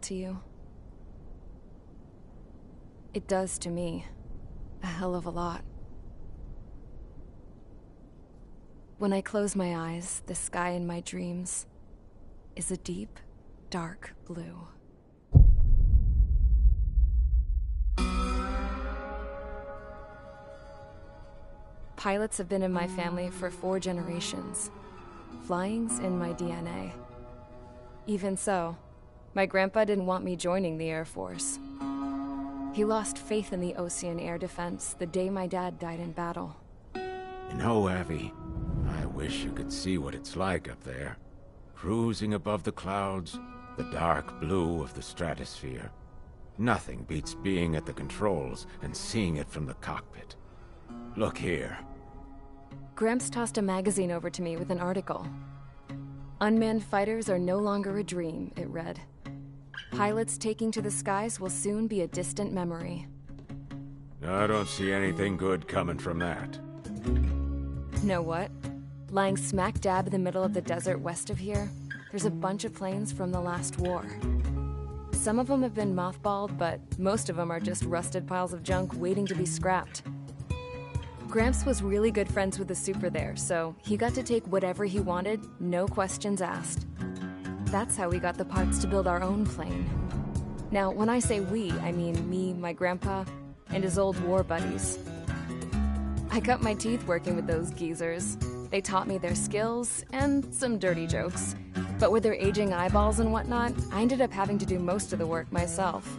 to you? It does to me. A hell of a lot. When I close my eyes, the sky in my dreams is a deep, dark blue. Pilots have been in my family for 4 generations. Flying's in my DNA. Even so, my grandpa didn't want me joining the Air Force. He lost faith in the Ocean Air Defense the day my dad died in battle. You know, Abby, I wish you could see what it's like up there. Cruising above the clouds, the dark blue of the stratosphere. Nothing beats being at the controls and seeing it from the cockpit. Look here. Gramps tossed a magazine over to me with an article. Unmanned fighters are no longer a dream, it read. Pilots taking to the skies will soon be a distant memory. I don't see anything good coming from that. Know what? Lying smack dab in the middle of the desert west of here, there's a bunch of planes from the last war. Some of them have been mothballed, but most of them are just rusted piles of junk waiting to be scrapped. Gramps was really good friends with the super there, so he got to take whatever he wanted, no questions asked. That's how we got the parts to build our own plane. Now, when I say we, I mean me, my grandpa, and his old war buddies. I cut my teeth working with those geezers. They taught me their skills, and some dirty jokes. But with their aging eyeballs and whatnot, I ended up having to do most of the work myself.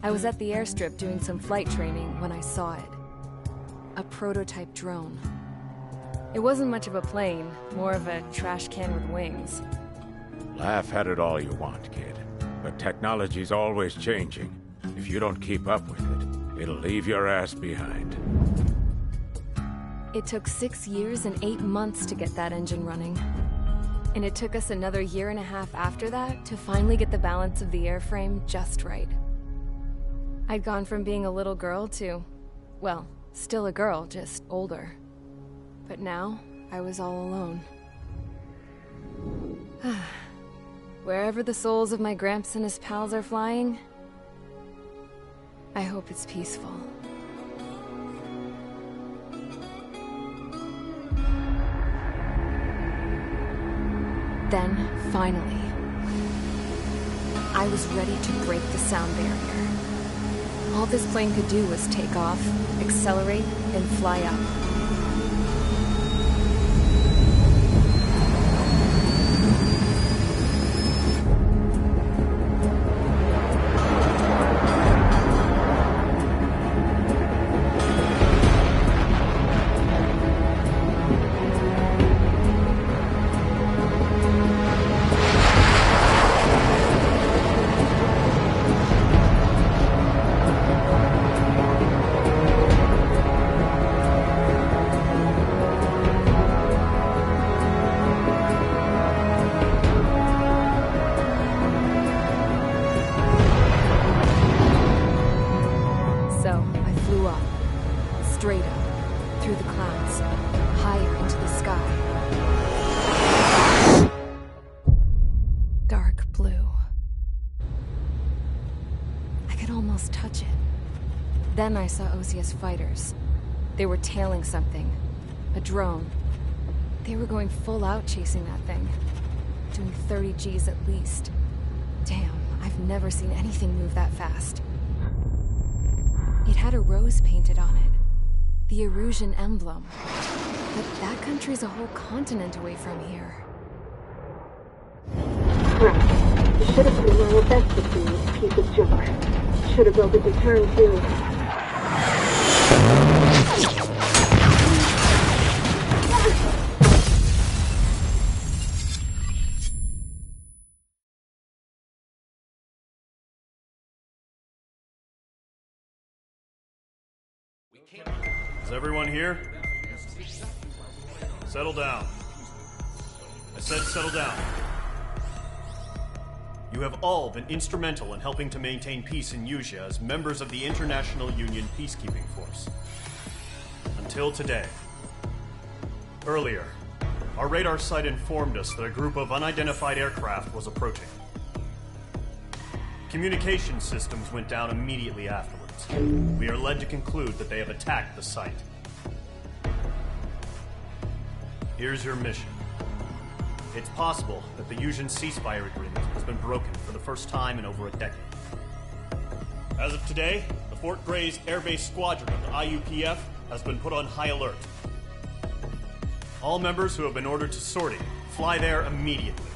I was at the airstrip doing some flight training when I saw it. A prototype drone. It wasn't much of a plane, more of a trash can with wings. Laugh at it all you want, kid. But technology's always changing. If you don't keep up with it, it'll leave your ass behind. It took 6 years and 8 months to get that engine running. And it took us another 1.5 years after that to finally get the balance of the airframe just right. I'd gone from being a little girl to, well, still a girl, just older. But now, I was all alone. Wherever the souls of my Gramps and his pals are flying, I hope it's peaceful. Then, finally, I was ready to break the sound barrier. All this plane could do was take off, accelerate, and fly up. Straight up, through the clouds, higher into the sky. Dark blue. I could almost touch it. Then I saw Ozia's fighters. They were tailing something. A drone. They were going full out chasing that thing. Doing 30 Gs at least. Damn, I've never seen anything move that fast. It had a rose painted on it. The Erusian emblem. But that country's a whole continent away from here. Right. You should have been where your best to see this piece of junk. Should have built a return too. Is everyone here? Settle down. I said settle down. You have all been instrumental in helping to maintain peace in Usea as members of the International Union Peacekeeping Force. Until today. Earlier, our radar site informed us that a group of unidentified aircraft was approaching. Communication systems went down immediately afterwards. We are led to conclude that they have attacked the site. Here's your mission. It's possible that the Yuuzhan ceasefire agreement has been broken for the first time in over a decade. As of today, the Fort Grays Air Base Squadron of the IUPF has been put on high alert. All members who have been ordered to sortie, fly there immediately.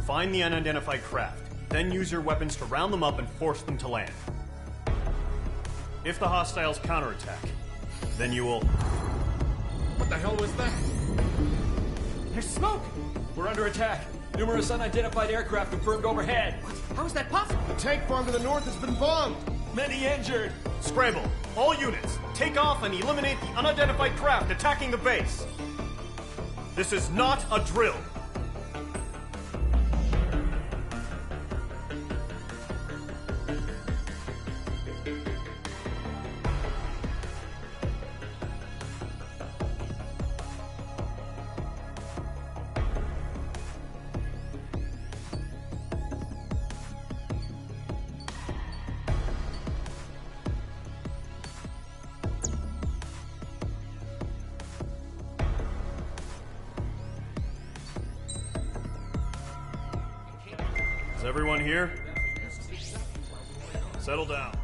Find the unidentified craft, then use your weapons to round them up and force them to land. If the hostiles counterattack, then you will... What the hell was that? There's smoke! We're under attack. Numerous unidentified aircraft confirmed overhead. What? How is that possible? The tank farm to the north has been bombed. Many injured. Scramble! All units, take off and eliminate the unidentified craft attacking the base! This is not a drill! Is everyone here? Settle down.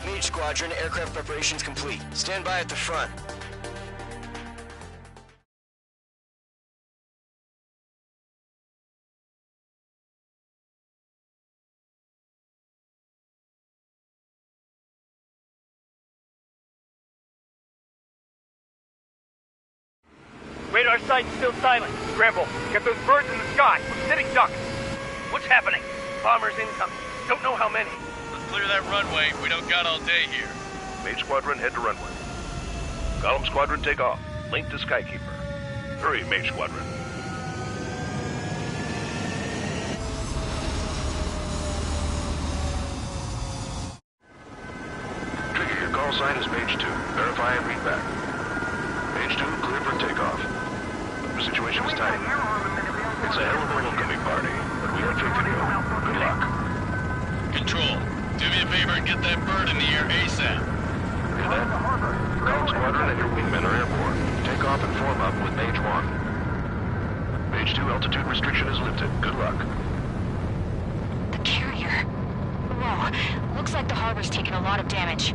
Mage Squadron, aircraft preparations complete. Stand by at the front. Radar site's still silent. Scramble. Get those birds in the sky. We're sitting ducks. What's happening? Bombers incoming. Don't know how many. Let's clear that runway. We don't got all day here. Mage Squadron, head to runway. Golem Squadron, take off. Link to Skykeeper. Hurry, Mage Squadron. Trigger, your call sign is Mage 2. Verify and read back. Mage 2, clear for takeoff. The situation is tight. It's a hell of a welcoming party, but we have faith in you. Good luck. Control, do me a favor and get that bird in the air ASAP. Hear that? Golem Squadron and your wingmen are airborne. Take off and form up with Mage 1. Mage 2, altitude restriction is lifted. Good luck. The carrier. Whoa, looks like the harbor's taken a lot of damage.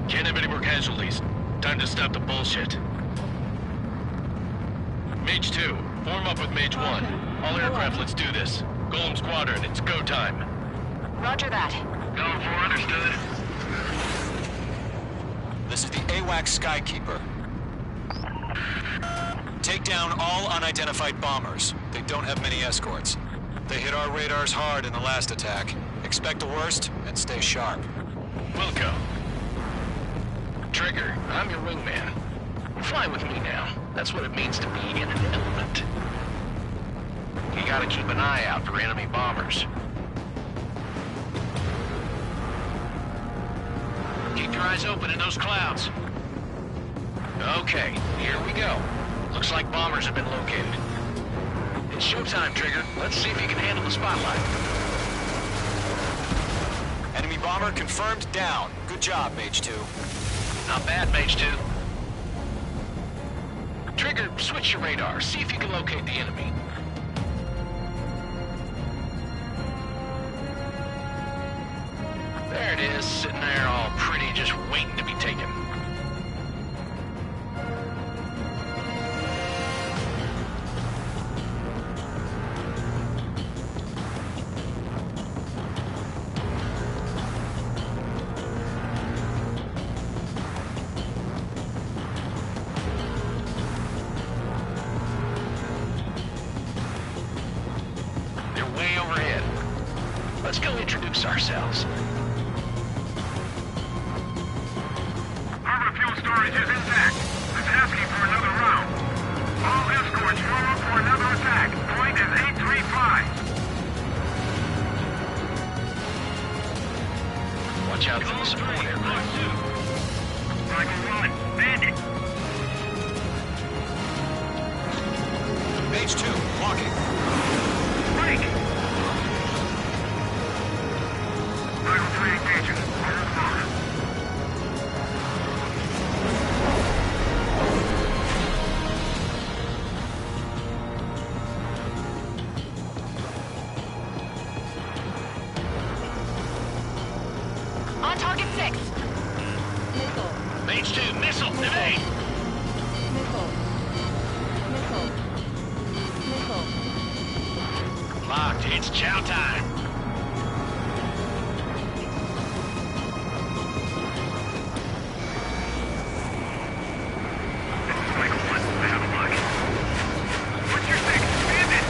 Can't have any more casualties. Time to stop the bullshit. Mage 2, form up with Mage 1. All aircraft, let's do this. Golem Squadron, it's go time. Roger that. Going for understood. This is the AWAC Skykeeper. Take down all unidentified bombers. They don't have many escorts. They hit our radars hard in the last attack. Expect the worst and stay sharp. Wilco. Trigger, I'm your wingman. Fly with me now. That's what it means to be in an element. You gotta keep an eye out for enemy bombers. Keep your eyes open in those clouds. Okay, here we go. Looks like bombers have been located. It's showtime, Trigger. Let's see if you can handle the spotlight. Enemy bomber confirmed down. Good job, Mage 2. Not bad, Mage 2. Trigger, switch your radar. See if you can locate the enemy. There it is, sitting there all pretty, just waiting to be taken. go introduce ourselves. Harbor fuel storage is intact. It's asking for another round. All escorts form up for another attack. Point is 835. Watch out for the support aircraft. Michael 1, Bandit. Page 2, walking. Break. Michael 3 engaging. Hold on. On target 6. Mage 2, missile, evade! Locked, it's chow time. Michael 1, I have a lock. What's your six? Bandit!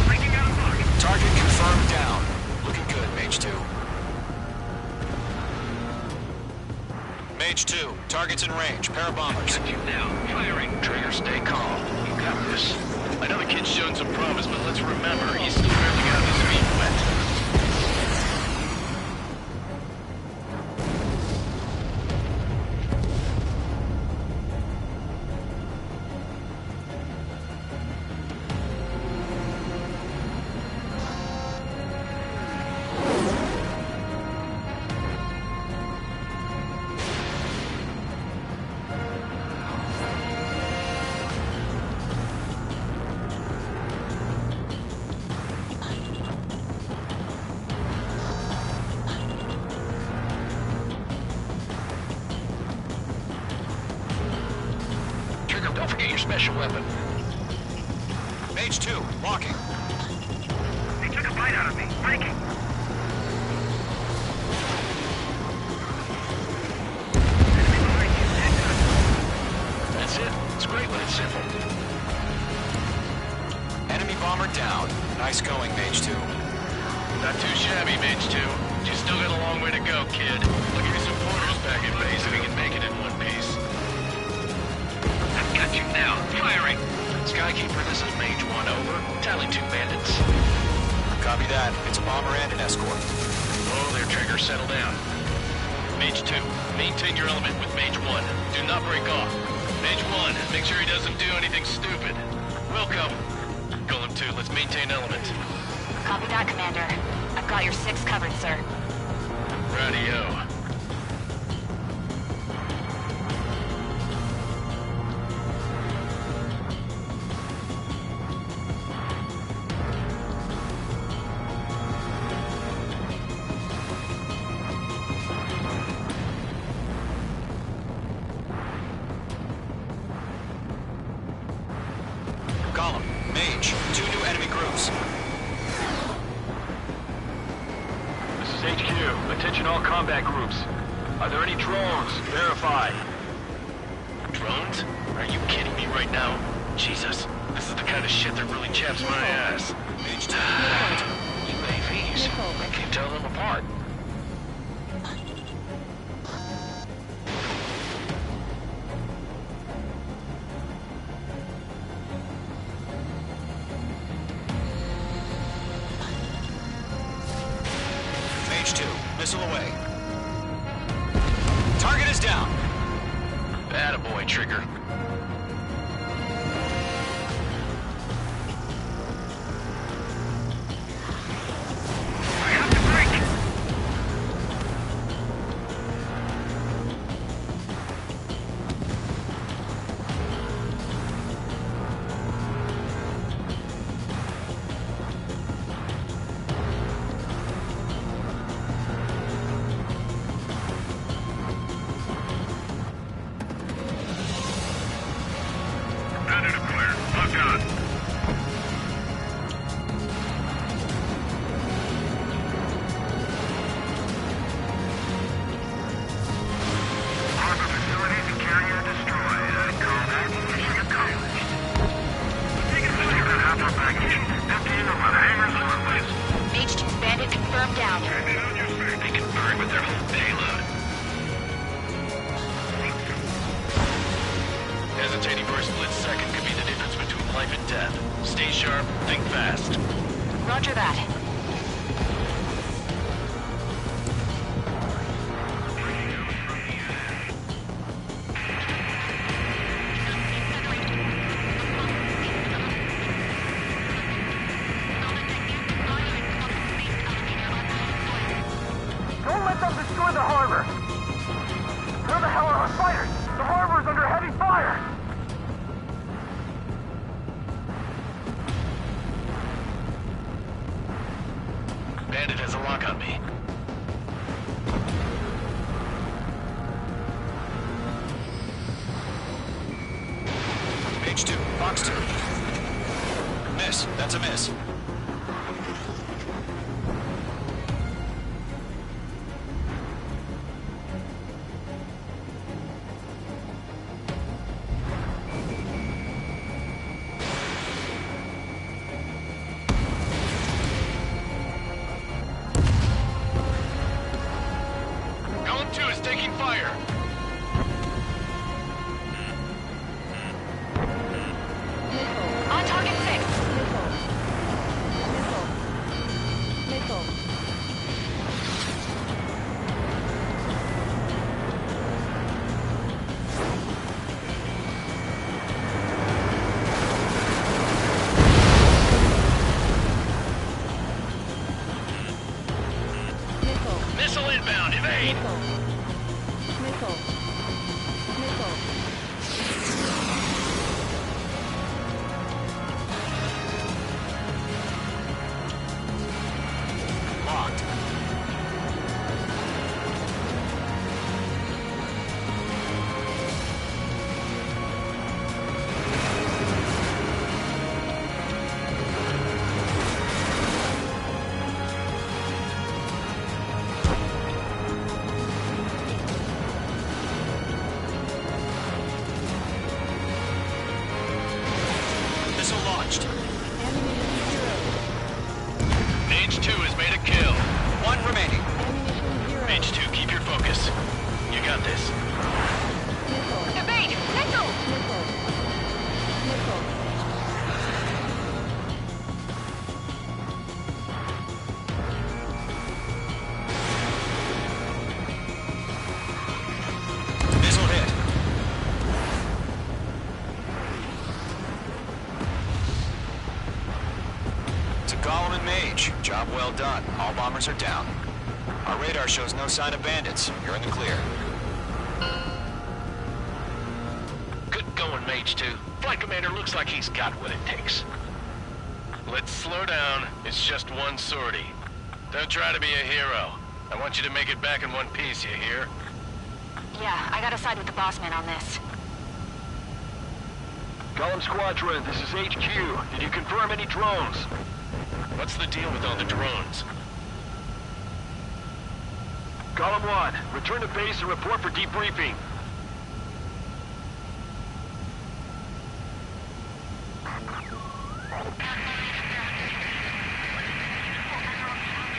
Breaking out of lock. Target confirmed down. Looking good, Mage 2. Mage 2, target's in range. Pair of bombers. Got you now. Firing. Trigger, stay calm. You got this. I know the kid's shown some promise, but let's remember, he's still barely got his feet wet. Don't forget your special weapon. Mage 2, walking. They took a bite out of me. Breaking. That's it. It's great when it's simple. Enemy bomber down. Nice going, Mage 2. Not too shabby, Mage 2. You still got a long way to go, kid. I'll give you some pointers back in base if we can make it in one piece. I've got you now. Firing! Skykeeper, this is Mage 1, over. Tally 2 bandits. Copy that. It's a bomber and an escort. Oh, there, Trigger. Settle down. Mage 2, maintain your element with Mage 1. Do not break off. Mage 1, make sure he doesn't do anything stupid. Welcome. Golem 2, let's maintain element. Copy that, Commander. I've got your 6 covered, sir. Radio. Column, Mage, 2 new enemy groups. This is HQ. Attention all combat groups. Are there any drones? Verify. Drones? Are you kidding me right now? Jesus, this is the kind of shit that really chaps my ass. Mage 2, UAVs. I can't tell them apart. Mage 2, missile away. Target is down. Attaboy, Trigger. their whole payload. Hesitating for a split second could be the difference between life and death. Stay sharp, think fast. Roger that. Don't let them destroy the harbor! Where the hell are our fighters? The harbor's under heavy fire! Bandit has a lock on me. Page 2, box 2. Miss, that's a miss. Column 2 is taking fire. On target 6. Missile inbound, evade! Locked. Missile launched. Mage 2 has made a kill. 1 remaining. Mage 2, keep your focus. You got this. Evade! Missile! Missile hit. To Golem and Mage, job well done. All bombers are down. Our radar shows no sign of bandits. You're in the clear. Good going, Mage 2. Flight Commander looks like he's got what it takes. Let's slow down. It's just one sortie. Don't try to be a hero. I want you to make it back in one piece, you hear? Yeah, I gotta side with the boss man on this. Column Squadron, this is HQ. Did you confirm any drones? What's the deal with all the drones? Column 1, return to base and report for debriefing.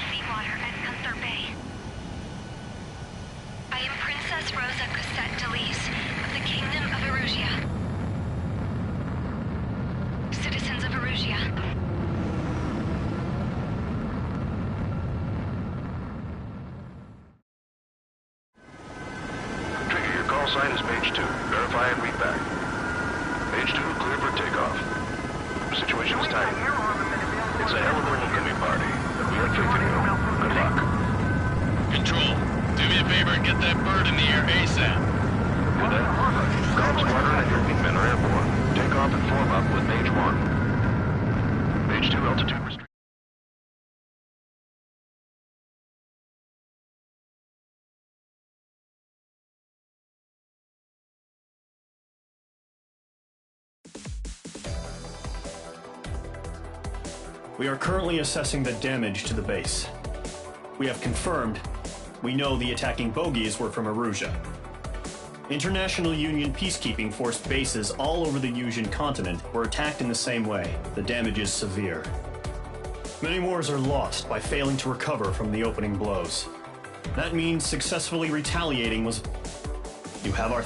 Seawater at Gunther Bay. I am Princess Rosa Cosette Delise of the Kingdom of Erusia. Citizens of Erusia. Trigger, your call sign is Page 2. Verify and read back. Page 2, clear for takeoff. The situation is tight. It's a hell of a homecoming party, but we have faith in you. Good luck. Control, do me a favor and get that bird in the air ASAP. Do that. Column Squadron and your wingmen are airborne. Take off and form up with Mage 1. Mage 2, altitude restriction. We are currently assessing the damage to the base. We have confirmed we know the attacking bogies were from Erusia. International Union peacekeeping force bases all over the Yusian continent were attacked in the same way. The damage is severe. Many wars are lost by failing to recover from the opening blows. That means successfully retaliating was... You have our...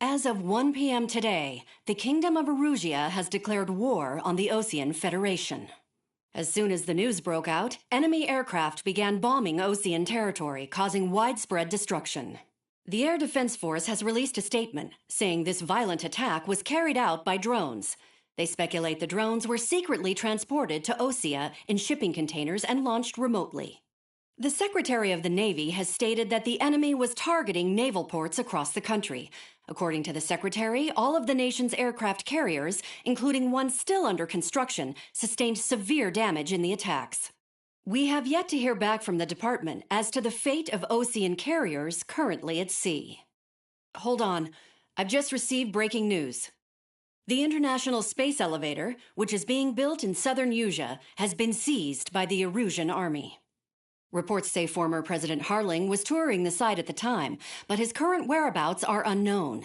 As of 1 p.m. today, the Kingdom of Erusia has declared war on the Osean Federation. As soon as the news broke out, enemy aircraft began bombing Osean territory, causing widespread destruction. The Air Defense Force has released a statement saying this violent attack was carried out by drones. They speculate the drones were secretly transported to Osea in shipping containers and launched remotely. The Secretary of the Navy has stated that the enemy was targeting naval ports across the country. According to the Secretary, all of the nation's aircraft carriers, including one still under construction, sustained severe damage in the attacks. We have yet to hear back from the department as to the fate of Osean carriers currently at sea. Hold on. I've just received breaking news. The International Space Elevator, which is being built in southern Usea, has been seized by the Erusian Army. Reports say former President Harling was touring the site at the time, but his current whereabouts are unknown.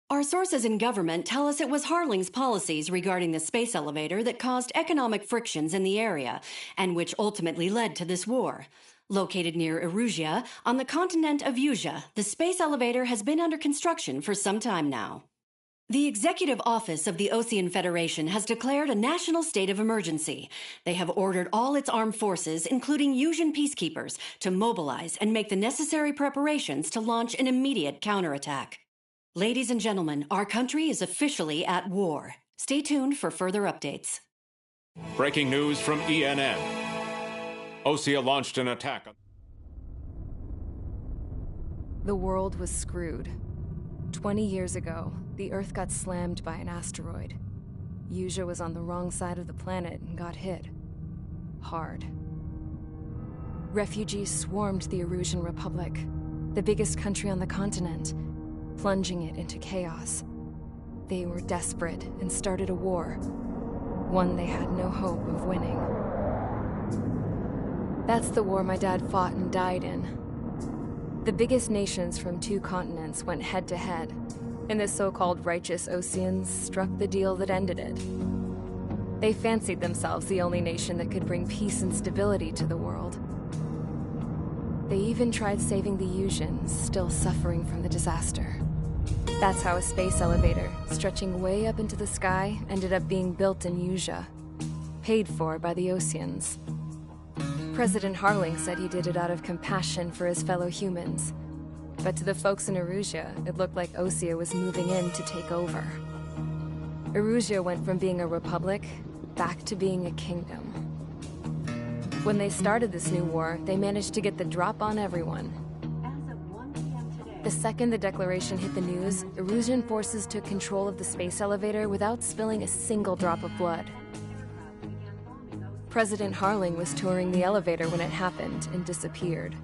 Our sources in government tell us it was Harling's policies regarding the space elevator that caused economic frictions in the area, and which ultimately led to this war. Located near Erusia, on the continent of Usea, the space elevator has been under construction for some time now. The Executive Office of the Osean Federation has declared a national state of emergency. They have ordered all its armed forces, including Usian peacekeepers, to mobilize and make the necessary preparations to launch an immediate counterattack. Ladies and gentlemen, our country is officially at war. Stay tuned for further updates. Breaking news from ENN. Osea launched an attack. The world was screwed. 20 years ago, the Earth got slammed by an asteroid. Usea was on the wrong side of the planet and got hit. Hard. Refugees swarmed the Erusian Republic, the biggest country on the continent, plunging it into chaos. They were desperate and started a war, one they had no hope of winning. That's the war my dad fought and died in. The biggest nations from 2 continents went head-to-head, and the so-called righteous Oseans struck the deal that ended it. They fancied themselves the only nation that could bring peace and stability to the world. They even tried saving the Usians, still suffering from the disaster. That's how a space elevator, stretching way up into the sky, ended up being built in Usea, paid for by the Oseans. President Harling said he did it out of compassion for his fellow humans. But to the folks in Erusia, it looked like Osea was moving in to take over. Erusia went from being a republic back to being a kingdom. When they started this new war, they managed to get the drop on everyone. The second the declaration hit the news, Erusian forces took control of the space elevator without spilling a single drop of blood. President Harling was touring the elevator when it happened and disappeared.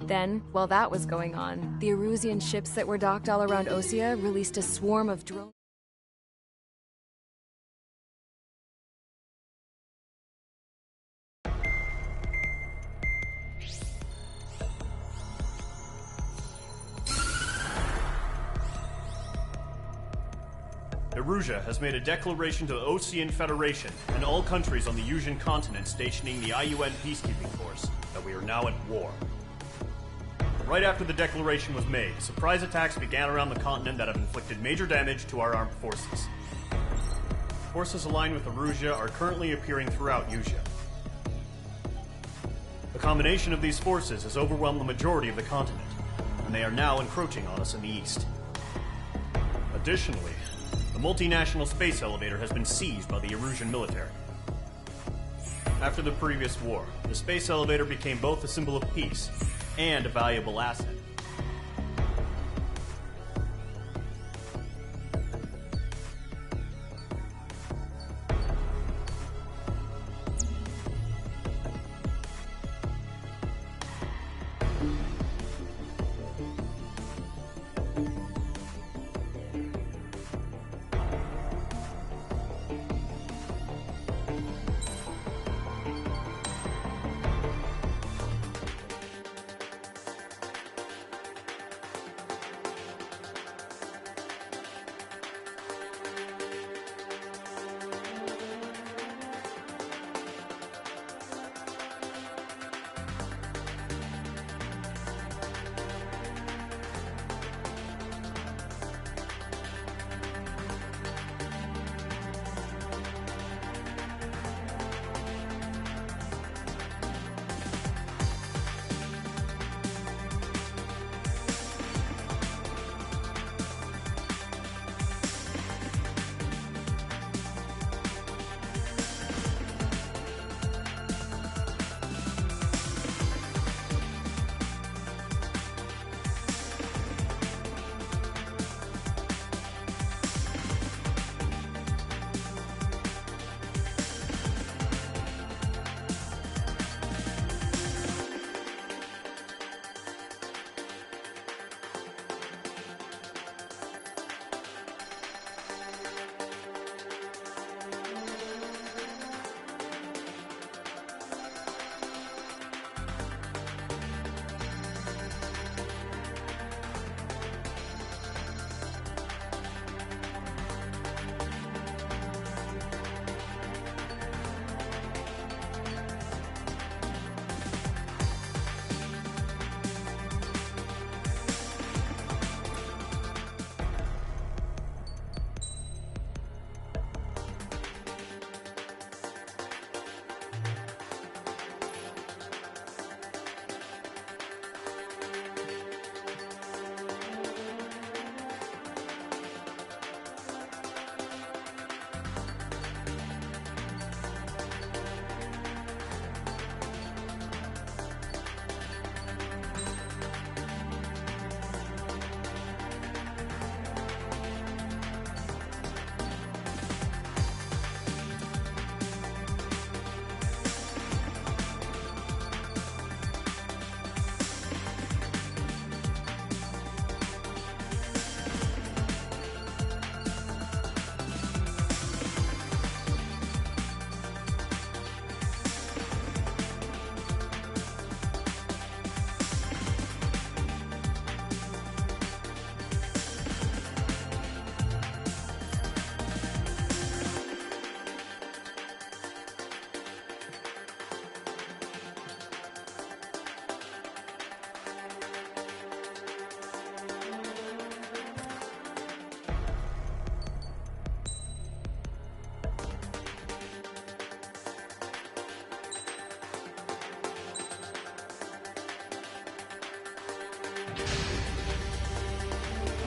Then, while that was going on, the Erusian ships that were docked all around Osea released a swarm of drones. Erusia has made a declaration to the Osean Federation and all countries on the Usian continent stationing the IUN peacekeeping force that we are now at war. Right after the declaration was made, surprise attacks began around the continent that have inflicted major damage to our armed forces. Forces aligned with Erusia are currently appearing throughout Usea. The combination of these forces has overwhelmed the majority of the continent, and they are now encroaching on us in the east. Additionally, the multinational space elevator has been seized by the Erusian military. After the previous war, the space elevator became both a symbol of peace and a valuable asset.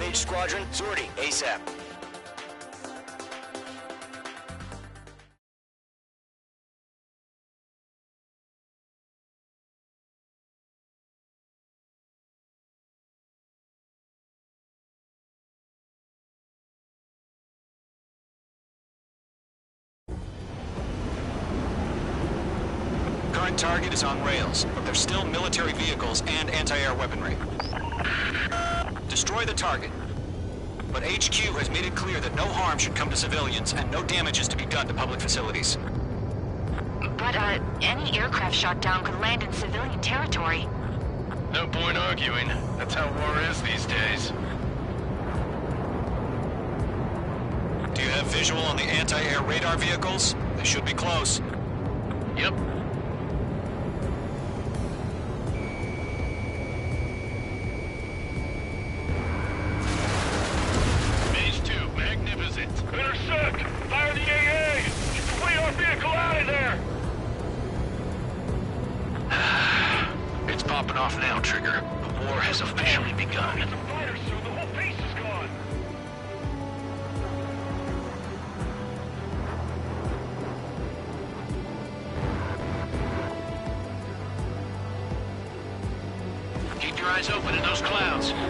Engage squadron. Sortie, ASAP. Current target is on rails, but there's still military vehicles and anti-air weaponry. Destroy the target. But HQ has made it clear that no harm should come to civilians and no damage is to be done to public facilities. But, any aircraft shot down could land in civilian territory. No point arguing. That's how war is these days. Do you have visual on the anti-air radar vehicles? They should be close. Yep. Mage 2, magnificent. Intercept! Fire the AA! Get the radar vehicle out of there! It's popping off now, Trigger. The war has officially begun. It's a fighter, sir. The whole base is gone. Keep your eyes open in those clouds. Being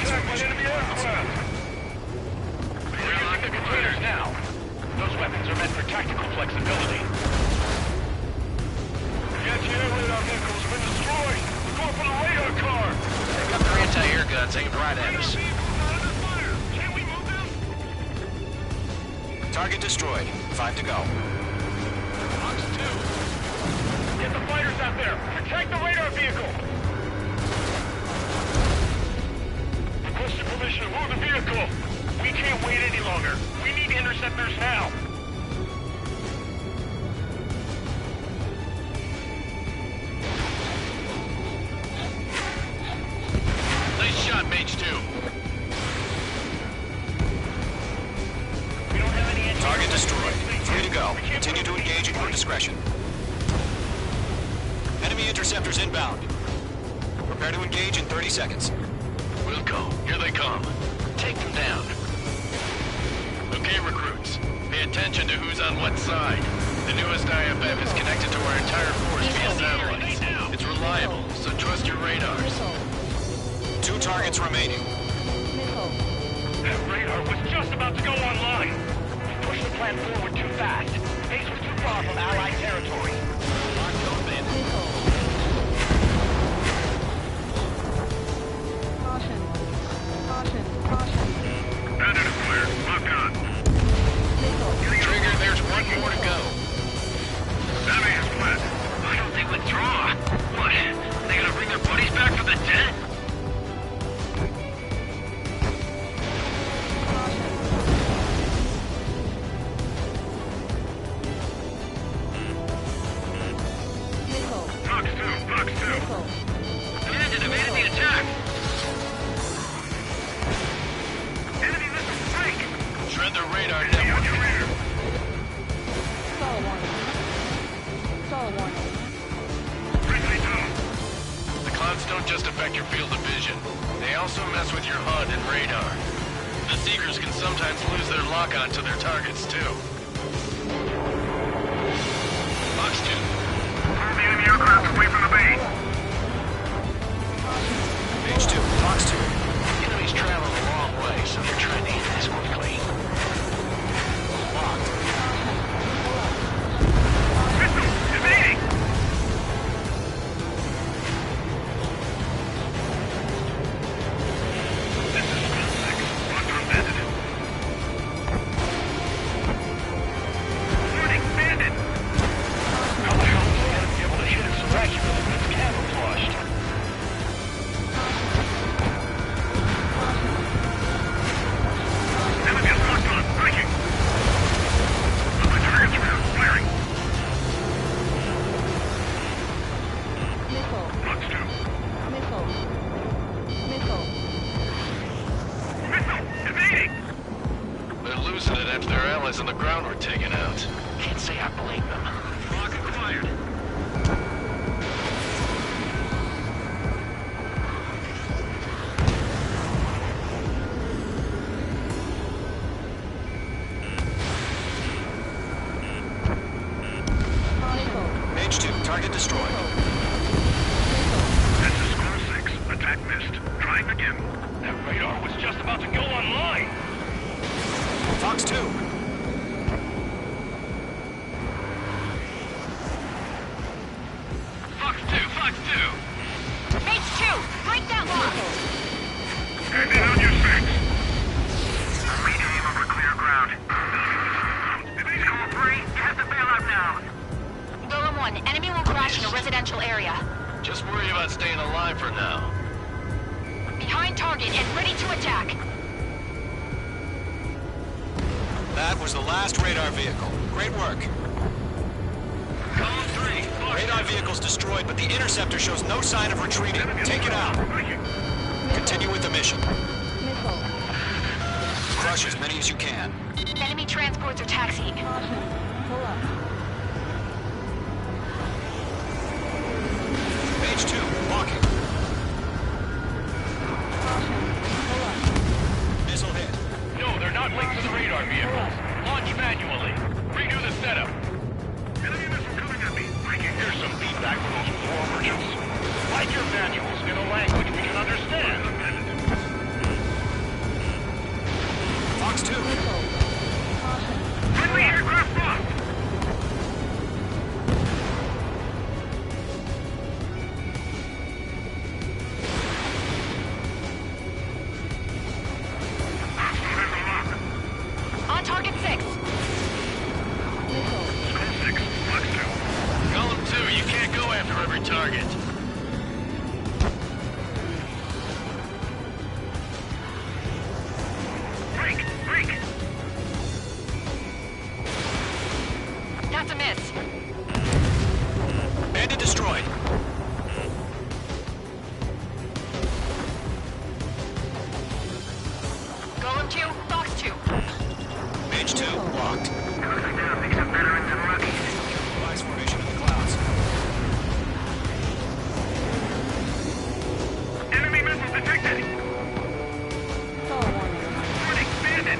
attacked by enemy aircraft. We're using the containers now. Those weapons are meant for tactical flexibility. The anti-air radar vehicles have been destroyed. We're going for the radar car. They got their anti-air guns aimed right at us. Can we move them? Target destroyed. 5 to go. Fox 2. Get the fighters out there. Protect the radar vehicle. Requesting permission to move the vehicle. We can't wait any longer. We need interceptors now. Nice shot, Mage 2. We don't have any Target destroyed. 3 to go. Continue to engage at your discretion. Enemy interceptors inbound. Prepare to engage in 30 seconds. Wilco, here they come. Take them down. Okay, recruits. Pay attention to who's on what side. The newest IFF is connected to our entire force via satellite. It's reliable, so trust your radars. 2 targets remaining. That radar was just about to go online. We pushed the plan forward too fast. Base was too far from Allied territory. Locked open. Caution. Caution. Caution. Predator clear. Lock on. Trigger, there's one more to go. Enemy is flat. Why don't they withdraw? What? They gonna bring their buddies back from the dead? Fox 2. Commandant, evaded the attack. Enemy missile strike. Shred their radar Enemy on network. your rear. Stall warning. Stall warning. Friendly down. The clouds don't just affect your field of vision. They also mess with your HUD and radar. The Seekers can sometimes lose their lock-on to their targets, too. Fox 2. Move the enemy aircraft away from the base. Mage 2. Fox 2. Enemies travel a long way, so they're trying to hit this quickly. Locked. Missile! Evading! This is Six. Locked on bandit. Warning, bandit! How the hell is the enemy able to hit it so accurately when it's camouflaged? Enemy is locked on. Breaking! On my target's rear. Firing. Missile. Fox 2. Missile. Missile. Missile! Evading! They're losing it after their allies on the ground were taken out. Can't say I blame them. Lock acquired. 3 destroyed. That's a score 6. Attack missed. Trying again. That radar was just about to go online. Fox 2. Fox 2, Fox 2. Mage 2, break that lock! Stand in on your 6. We aim over clear ground. Please call 3. You have to bail out now. Golem 1, enemy will crash in a residential area. Just worry about staying alive for now. Behind target and ready to attack. That was the last radar vehicle. Great work. Column 3, Radar vehicle's destroyed, but the interceptor shows no sign of retreating. Take it out. Continue with the mission. Crush as many as you can. Enemy transports are taxiing. Page 2, walking. Missile hit. No, they're not linked to the radar vehicles. Launch manually. Redo the setup. Enemy missile coming at me. Here's some feedback from those war merchants. Write your manuals in a language we can understand. Fox 2. Friendly aircraft lost. On target 6. Score 6. Fox 2. Column 2, you can't go after every target. Break! Break! That's a miss. Bandit destroyed. Golem 2, Fox 2. Page 2, locked. Down. These are veterans and rookies. Device formation in the clouds. Enemy missile detected. Warning, bandit.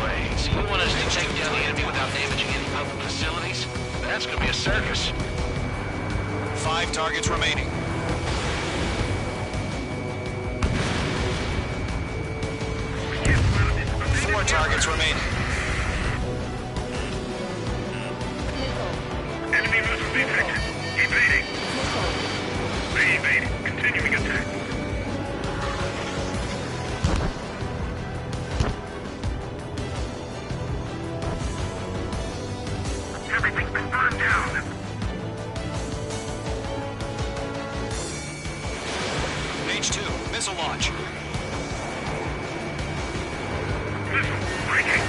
Wait, so you want us to take down the enemy without damaging any public facilities? That's gonna be a circus. 5 targets remaining. 4 targets remaining. Enemy missile detected. Evading. Evading. Continuing attack. Everything's been burned down. Page 2, missile launch. Missile breaking.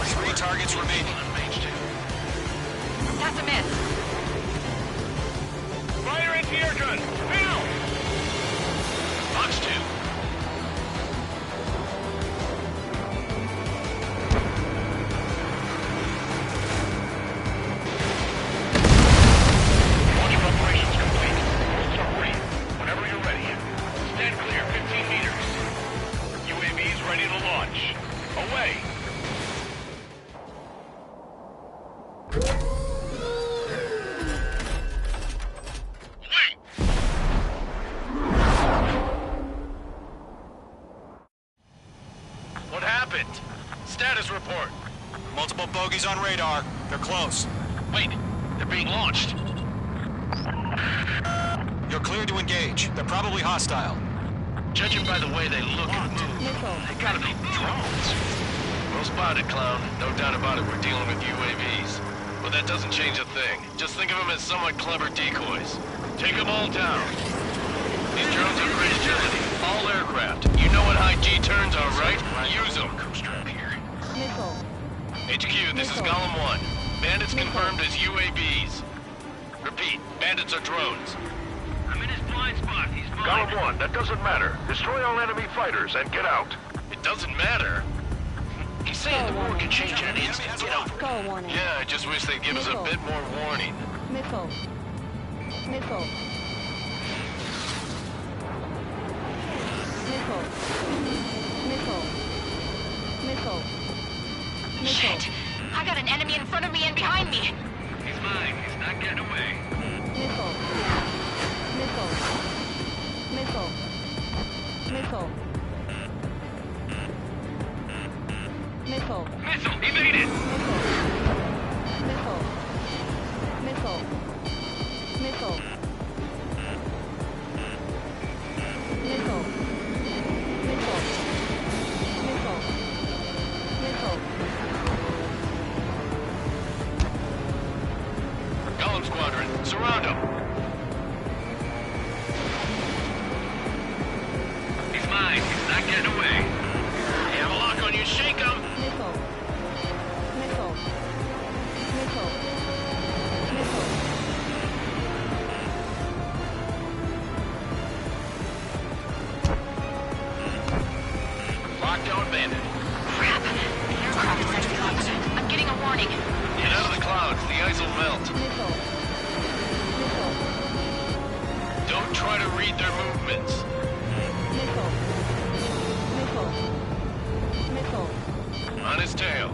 Three targets remaining. That's a miss. Fire anti-air gun! Now! Fox 2. Launch preparations complete. Summary. Whenever you're ready. Stand clear 15 meters. UAVs ready to launch. Away! What happened? Status report. Multiple bogies on radar. They're close. Wait, they're being launched. You're cleared to engage. They're probably hostile. Judging by the way they look and move, they gotta be drones. Well spotted, clown. No doubt about it, we're dealing with UAVs. But that doesn't change a thing. Just think of them as somewhat clever decoys. Take them all down. These drones have great agility. All aircraft. You know what high G turns are, right? Use them. HQ, this is Golem 1. Bandits confirmed as UAVs. Repeat, bandits are drones. I'm in his blind spot. He's fine. Golem 1, that doesn't matter. Destroy all enemy fighters and get out. It doesn't matter. He's saying the war can change in an instant. Get out. Yeah, I just wish they'd give us a bit more warning. Missile. Missile. Missile. Missile. Shit! I got an enemy in front of me and behind me! He's mine. He's not getting away. Missile. Missile! Evaded! Golem Squadron, surround him! He's mine. He's not getting away. You have a lock on you. Shake him! Lockdown bandit. Crap! The aircraft is actually locked. I'm getting a warning. Get out of the clouds. The ice will melt. Don't try to read their movements. On his tail.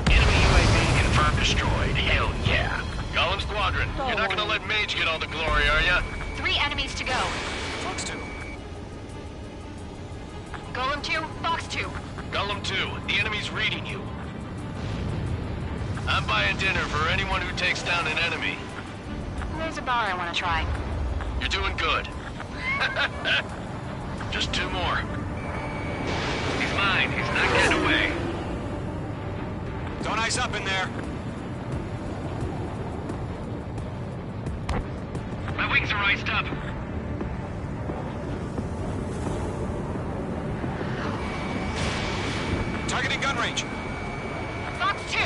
Enemy UAV confirmed destroyed. Hell yeah. Golem Squadron, you're not gonna let Mage get all the glory, are ya? 3 enemies to go. Fox 2. Golem 2, Fox 2. Golem 2, the enemy's reading you. I'm buying dinner for anyone who takes down an enemy. There's a bar I want to try. You're doing good. Just 2 more. He's mine. He's not getting away. Don't ice up in there. My wings are iced up. Targeting gun range. Fox 2!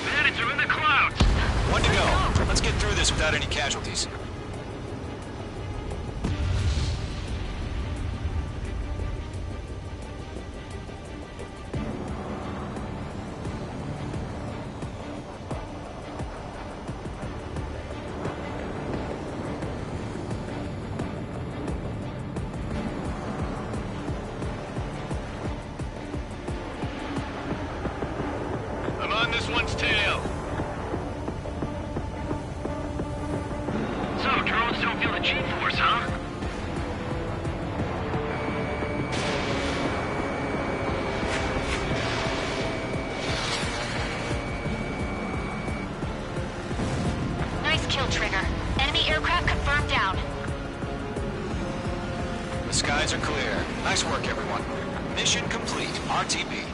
Bandits are in the clouds. 1 to go. Let's get through this without any casualties. I'm on this one's tail. So, drones don't feel the G-force, huh? Nice kill, Trigger. Enemy aircraft confirmed down. The skies are clear. Nice work, everyone. Mission complete. RTB.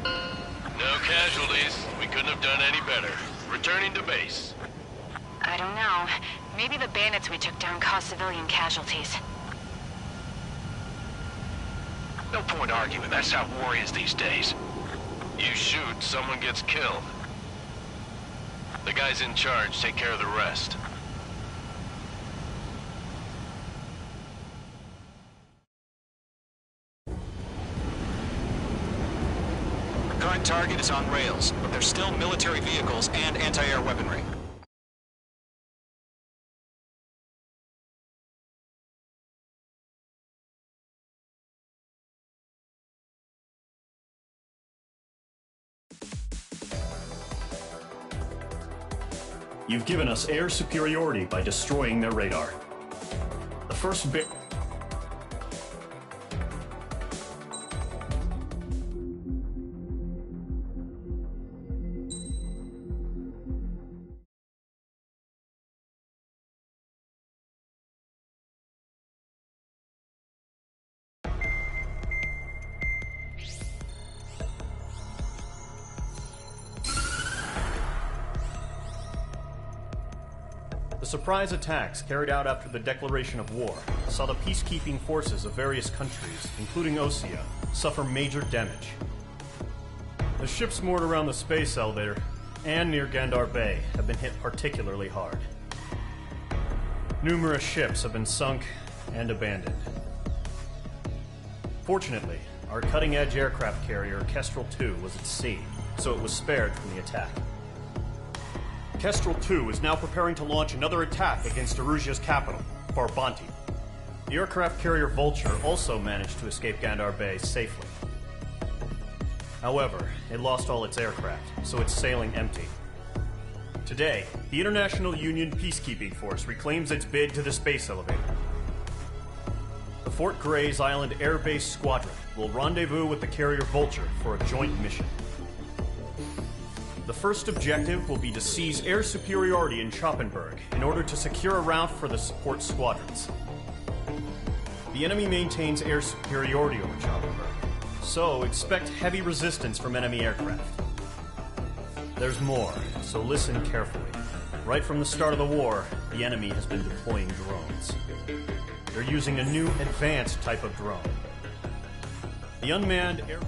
No casualties. We couldn't have done any better. Returning to base. I don't know. Maybe the bandits we took down caused civilian casualties. No point arguing. That's how war is these days. You shoot, someone gets killed. The guys in charge take care of the rest. Current target is on rails, but there's still military vehicles and anti-air weaponry. You've given us air superiority by destroying their radar. The first bit... The surprise attacks carried out after the declaration of war saw the peacekeeping forces of various countries, including Osea, suffer major damage. The ships moored around the space elevator and near Gandar Bay have been hit particularly hard. Numerous ships have been sunk and abandoned. Fortunately, our cutting-edge aircraft carrier Kestrel 2 was at sea, so it was spared from the attack. Kestrel 2 is now preparing to launch another attack against Erusia's capital, Farbanti. The aircraft carrier Vulture also managed to escape Gandar Bay safely. However, it lost all its aircraft, so it's sailing empty. Today, the International Union Peacekeeping Force reclaims its bid to the space elevator. The Fort Grays Island Air Base Squadron will rendezvous with the carrier Vulture for a joint mission. The first objective will be to seize air superiority in Schoppenberg in order to secure a route for the support squadrons. The enemy maintains air superiority over Schoppenberg, so expect heavy resistance from enemy aircraft. There's more, so listen carefully. Right from the start of the war, the enemy has been deploying drones. They're using a new advanced type of drone. The unmanned air...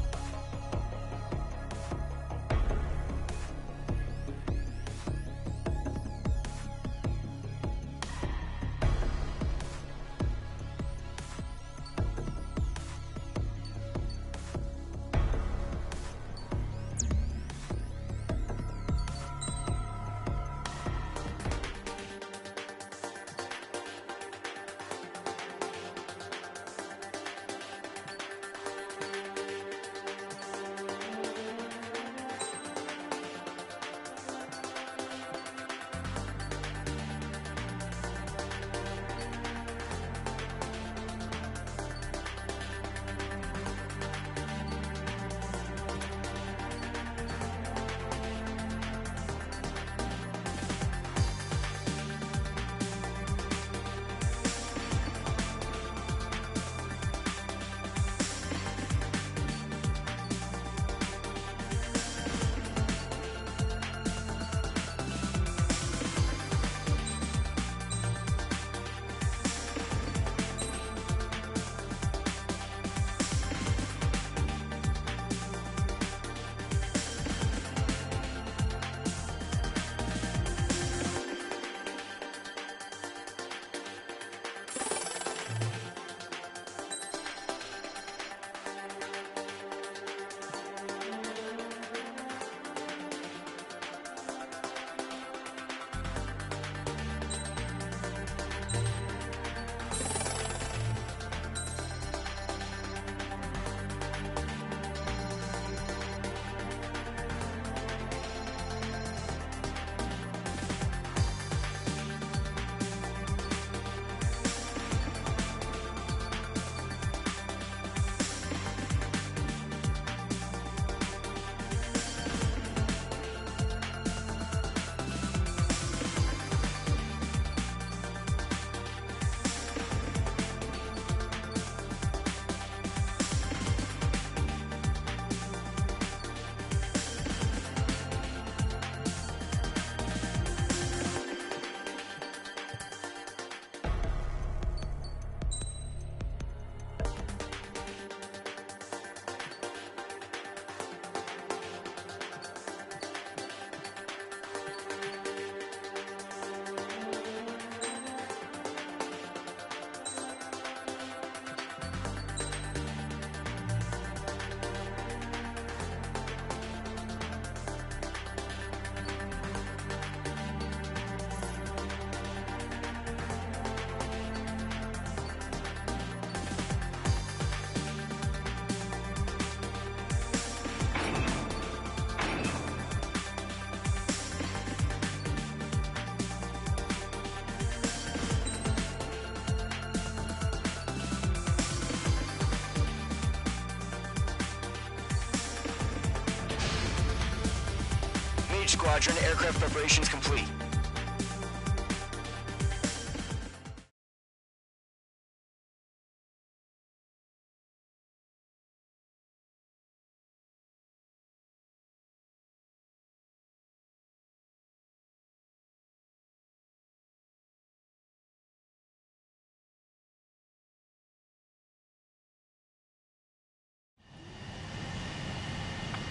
Squadron, aircraft preparations complete.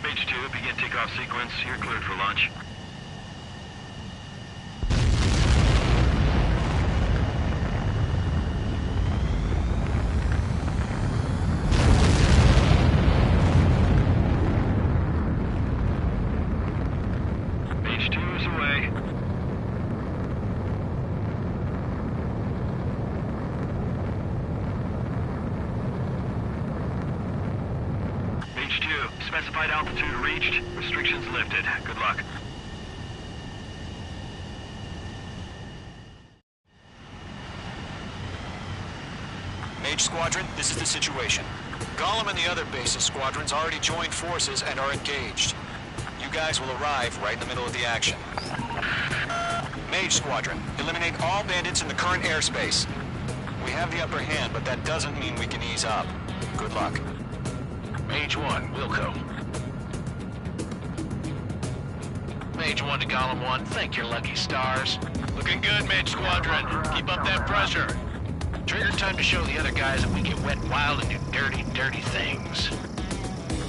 Mage 2, begin takeoff sequence. You're cleared for launch. Specified altitude reached. Restrictions lifted. Good luck. Mage Squadron, this is the situation. Gollum and the other bases squadrons already joined forces and are engaged. You guys will arrive right in the middle of the action. Mage Squadron, eliminate all bandits in the current airspace. We have the upper hand, but that doesn't mean we can ease up. Good luck. Mage 1, Wilco. Mage 1 to Gollum 1, thank your lucky stars. Looking good, Mage Squadron. Keep up that pressure. Trigger time to show the other guys that we get wet and wild and do dirty, dirty things.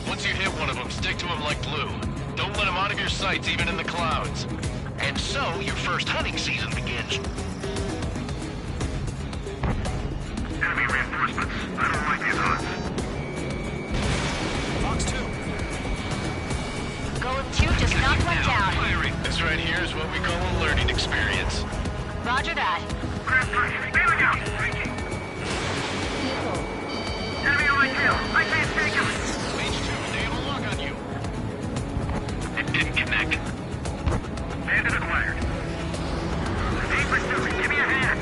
Once you hit one of them, stick to him like glue. Don't let him out of your sights, even in the clouds. And so, your first hunting season begins. Enemy reinforcements. I don't like these odds. Fox 2. Golem 2 just knocked one down. Firing. This right here is what we call a learning experience. Roger that. Bailing out. Enemy on my tail. I can't take him. Mage 2, they have a lock on you. It didn't connect. Bandit acquired. Aim pursuit. Give me a hand.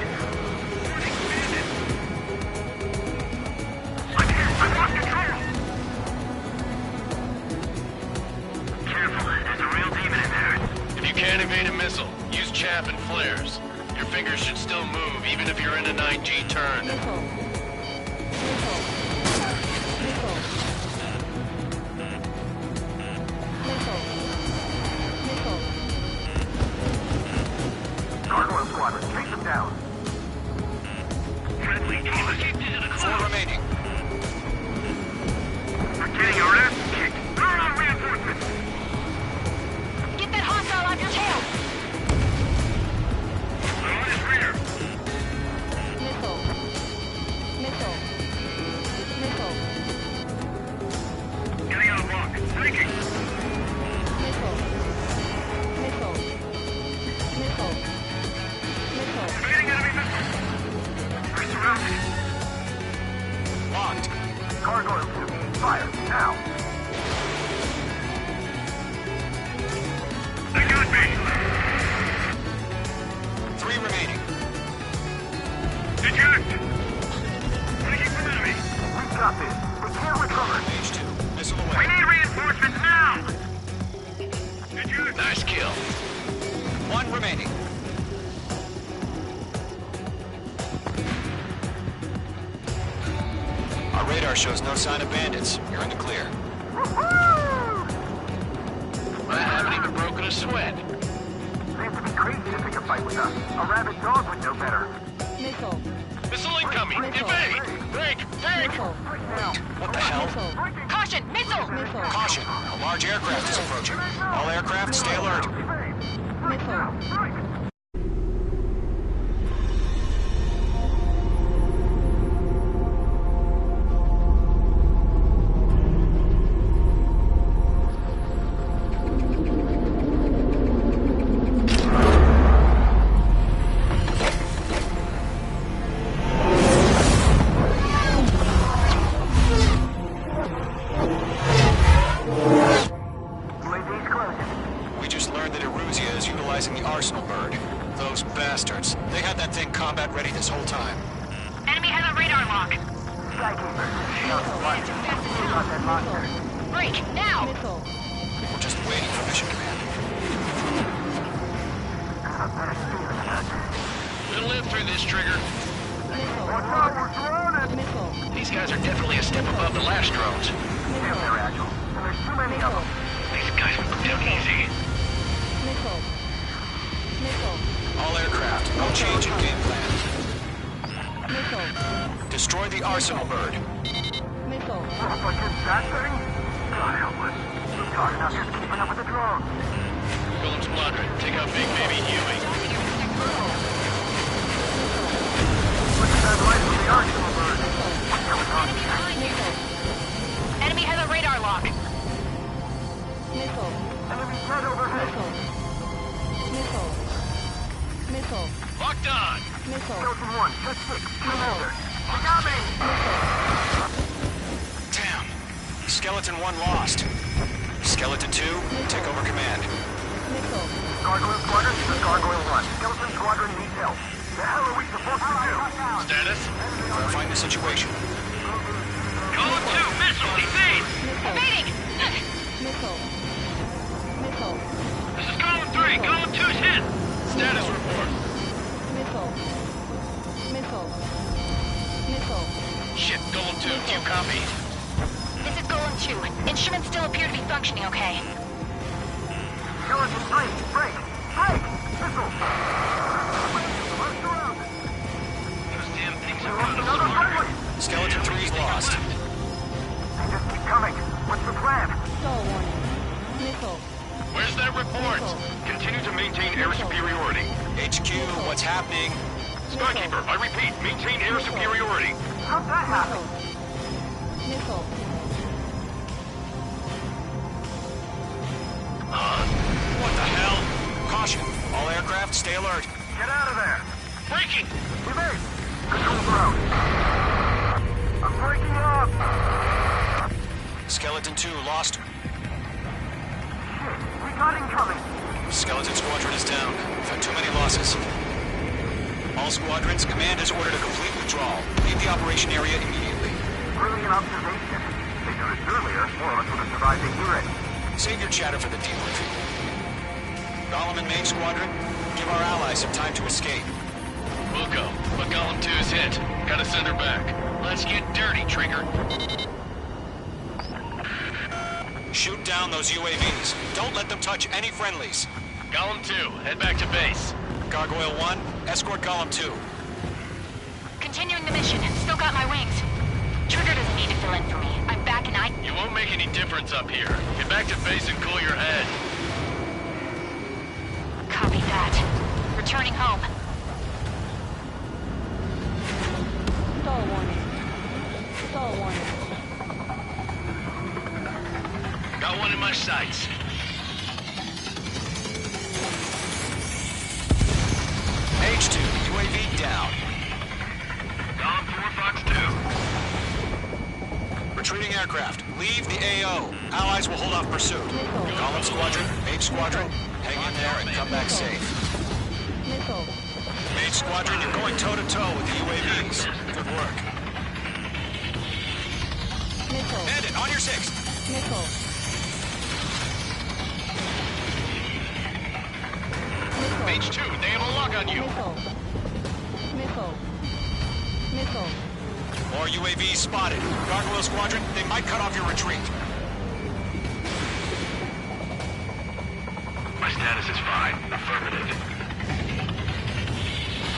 Bandit. I've lost control. Careful. There's a real demon in there. If you can't evade a missile, use chaff and flares. Your fingers should still move, even if you're in a 9G turn. Gargoyle squadron, take them down. Friendly team. 4 remaining. We're getting our ass kicked. Throw out reinforcements. Get that hostile off your tail. I'm on his rear. Getting out of block. Flanking. Evading enemy missiles. We're surrounded. Locked. Gargoyle 2. Fire. Now. They got me. 3 remaining. Eject. Taking from enemy. We got this. We can't recover. Mage 2, missile We away. need reinforcements now. Eject. Nice kill. 1 remaining. Our radar shows no sign of bandits. You're in the clear. I haven't even broken a sweat. Seems to be crazy to pick a fight with us. A rabid dog would know better. Missile incoming! Evade! Break! Break! What the hell? Caution, missile! Caution! A large aircraft is approaching. All aircraft, stay alert. We just learned that Eruzia is utilizing the Arsenal bird. Those bastards. They had that thing combat ready this whole time. Enemy has a radar lock. Break, now! We're just waiting for mission command. We'll live through this, Trigger. These guys are definitely a step above the last drones. Damn, they're agile. And there's too many of them. These guys will go down easy. All aircraft, no change in game plan. Destroy the Arsenal bird. But just that thing? God help us. We're talking about just keeping up with the drones. Golem Squadron, take out Big Baby Huey. Look at that light from the Arsenal bird. What's going on? Enemy behind you. Enemy has a radar lock. Enemy dead overhead. Locked on! Skeleton 1, just 6. Come over. They got me! Damn. Skeleton 1 lost. Skeleton 2, take over command. Missile. Gargoyle Squadron, this is Gargoyle 1. Skeleton Squadron needs help. The hell are we supposed to do? Status? Verifying the situation. Golem 2, missile, evade! Evading! Missile. Missile. This is Golem 3, Golem 2's hit! Status report. Missile. Missile. Missile. Shit, Golem 2, do you copy? This is Golem 2. Instruments still appear to be functioning okay. Skeleton 3, break! Break! Missile! Those damn things are Lost running another smarter. friendly! Skeleton 3's lost. They just keep coming. What's the plan? Stall warning. Missile. Where's that report? Continue to maintain air superiority. HQ, what's happening? Skykeeper, I repeat, maintain air superiority. How'd that happen? Missile. What the hell? Caution, all aircraft stay alert. Get out of there! Breaking! Evade! Controls are out. I'm breaking up! Skeleton 2 lost. Shit, we got incoming. Skeleton Squadron is down. We've had too many losses. All squadrons, command has ordered a complete withdrawal. Leave the operation area immediately. Brilliant observation. They knew this earlier, more of us would have survived to hear it. Save your chatter for the debriefing. Golem and Mage Squadron, give our allies some time to escape. We'll go, but Golem 2's hit. Gotta send her back. Let's get dirty, Trigger. Shoot down those UAVs. Don't let them touch any friendlies. Golem 2, head back to base. Gargoyle 1, escort Golem 2. Continuing the mission. Still got my wings. Trigger doesn't need to fill in for me. I'm back and You won't make any difference up here. Get back to base and cool your head. Copy that. Returning home. Stall warning. Stall warning. Got one in my sights. H2, UAV down. Golem 4, Fox 2. Retreating aircraft, leave the AO. Allies will hold off pursuit. Golem Squadron, Mage Squadron, hang in there and come back safe. Missile. Mage Squadron, you're going toe-to-toe with the UAVs. Good work. Missile. Bandit, on your 6th. Missile. Mage 2, they have a lock on you. Missile. Missile. Missile. More UAVs spotted. Gargoyle Squadron, they might cut off your retreat. My status is fine. Affirmative.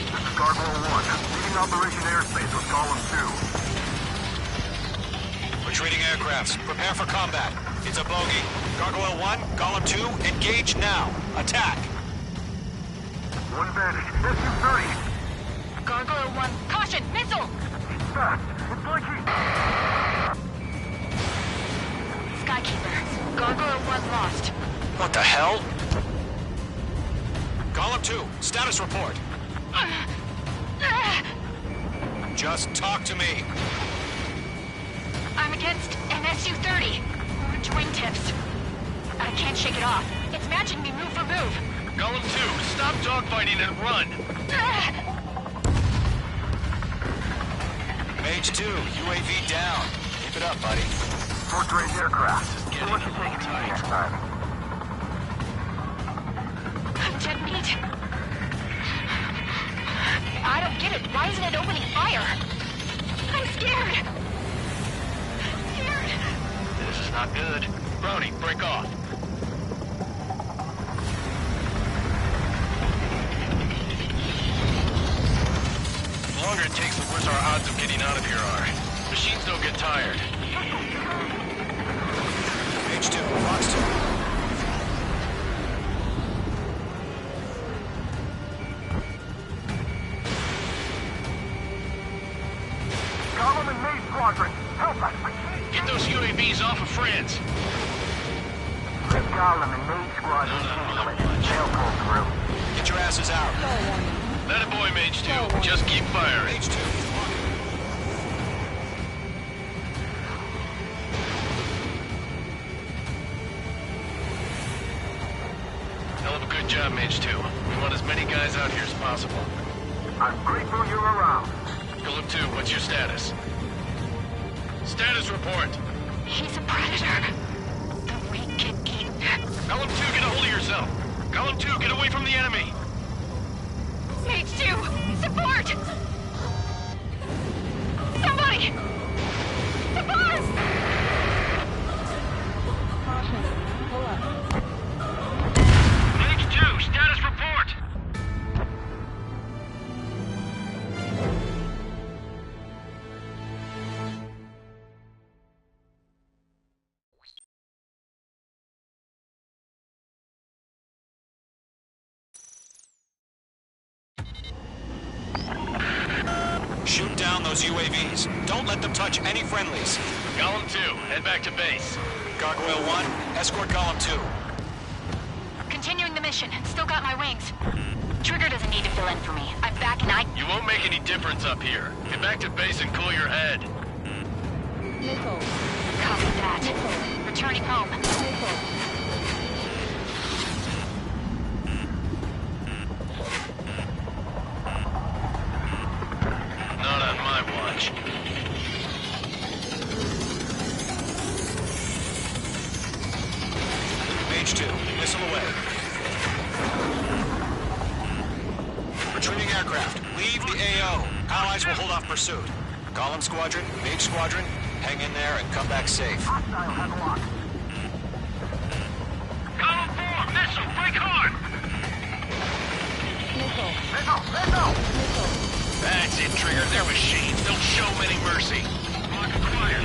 This is Gargoyle 1, leading Operation Airspace with Golem 2. Retreating aircrafts, prepare for combat. It's a bogey. Gargoyle 1, Golem 2, engage now. Attack. One Bandit, SU-30. Gargoyle 1. Caution! Missile! Fast. It's like he... Skykeeper. Gargoyle 1 lost. What the hell? Golem 2, status report. Just talk to me. I'm against an SU-30. Orange wingtips. I can't shake it off. It's matching me move for move. Golem 2, stop dogfighting and run. Mage 2, UAV down. Keep it up, buddy. Fourth-grade aircraft. So what you take it easy next time? I'm dead meat. I don't get it. Why isn't it opening fire? I'm scared. This is not good. Brony, break off. The longer it takes, the worse our odds of getting out of here are. Machines don't get tired. Mage 2, Fox 2. Golem and Mage Squadron, help us! Get those UAVs off of France. Let Golem and Mage Squadron handle it. They'll pull through. Get your asses out. Let it boy, Mage 2. Just keep firing. Mage 2. out here as possible. I'm grateful you're around. Golem 2, what's your status? Status report. He's a predator. The weak get eaten. Golem 2, get a hold of yourself. Golem 2, get away from the enemy. Mage 2, support! Somebody! Support! Mage 2, status report. Shoot down those UAVs. Don't let them touch any friendlies. Golem 2, head back to base. Gargoyle 1, escort Golem 2. Continuing the mission. Still got my wings. Trigger doesn't need to fill in for me. I'm back and I... You won't make any difference up here. Get back to base and cool your head. Copy that. Returning home. Not on my watch. Mage 2, missile away. Retrieving aircraft. Leave the AO. Allies will hold off pursuit. Golem Squadron, Mage Squadron, hang in there and come back safe. Golem 4, missile, break hard! That's it, Trigger. They're machines. Don't show them any mercy. Lock acquired.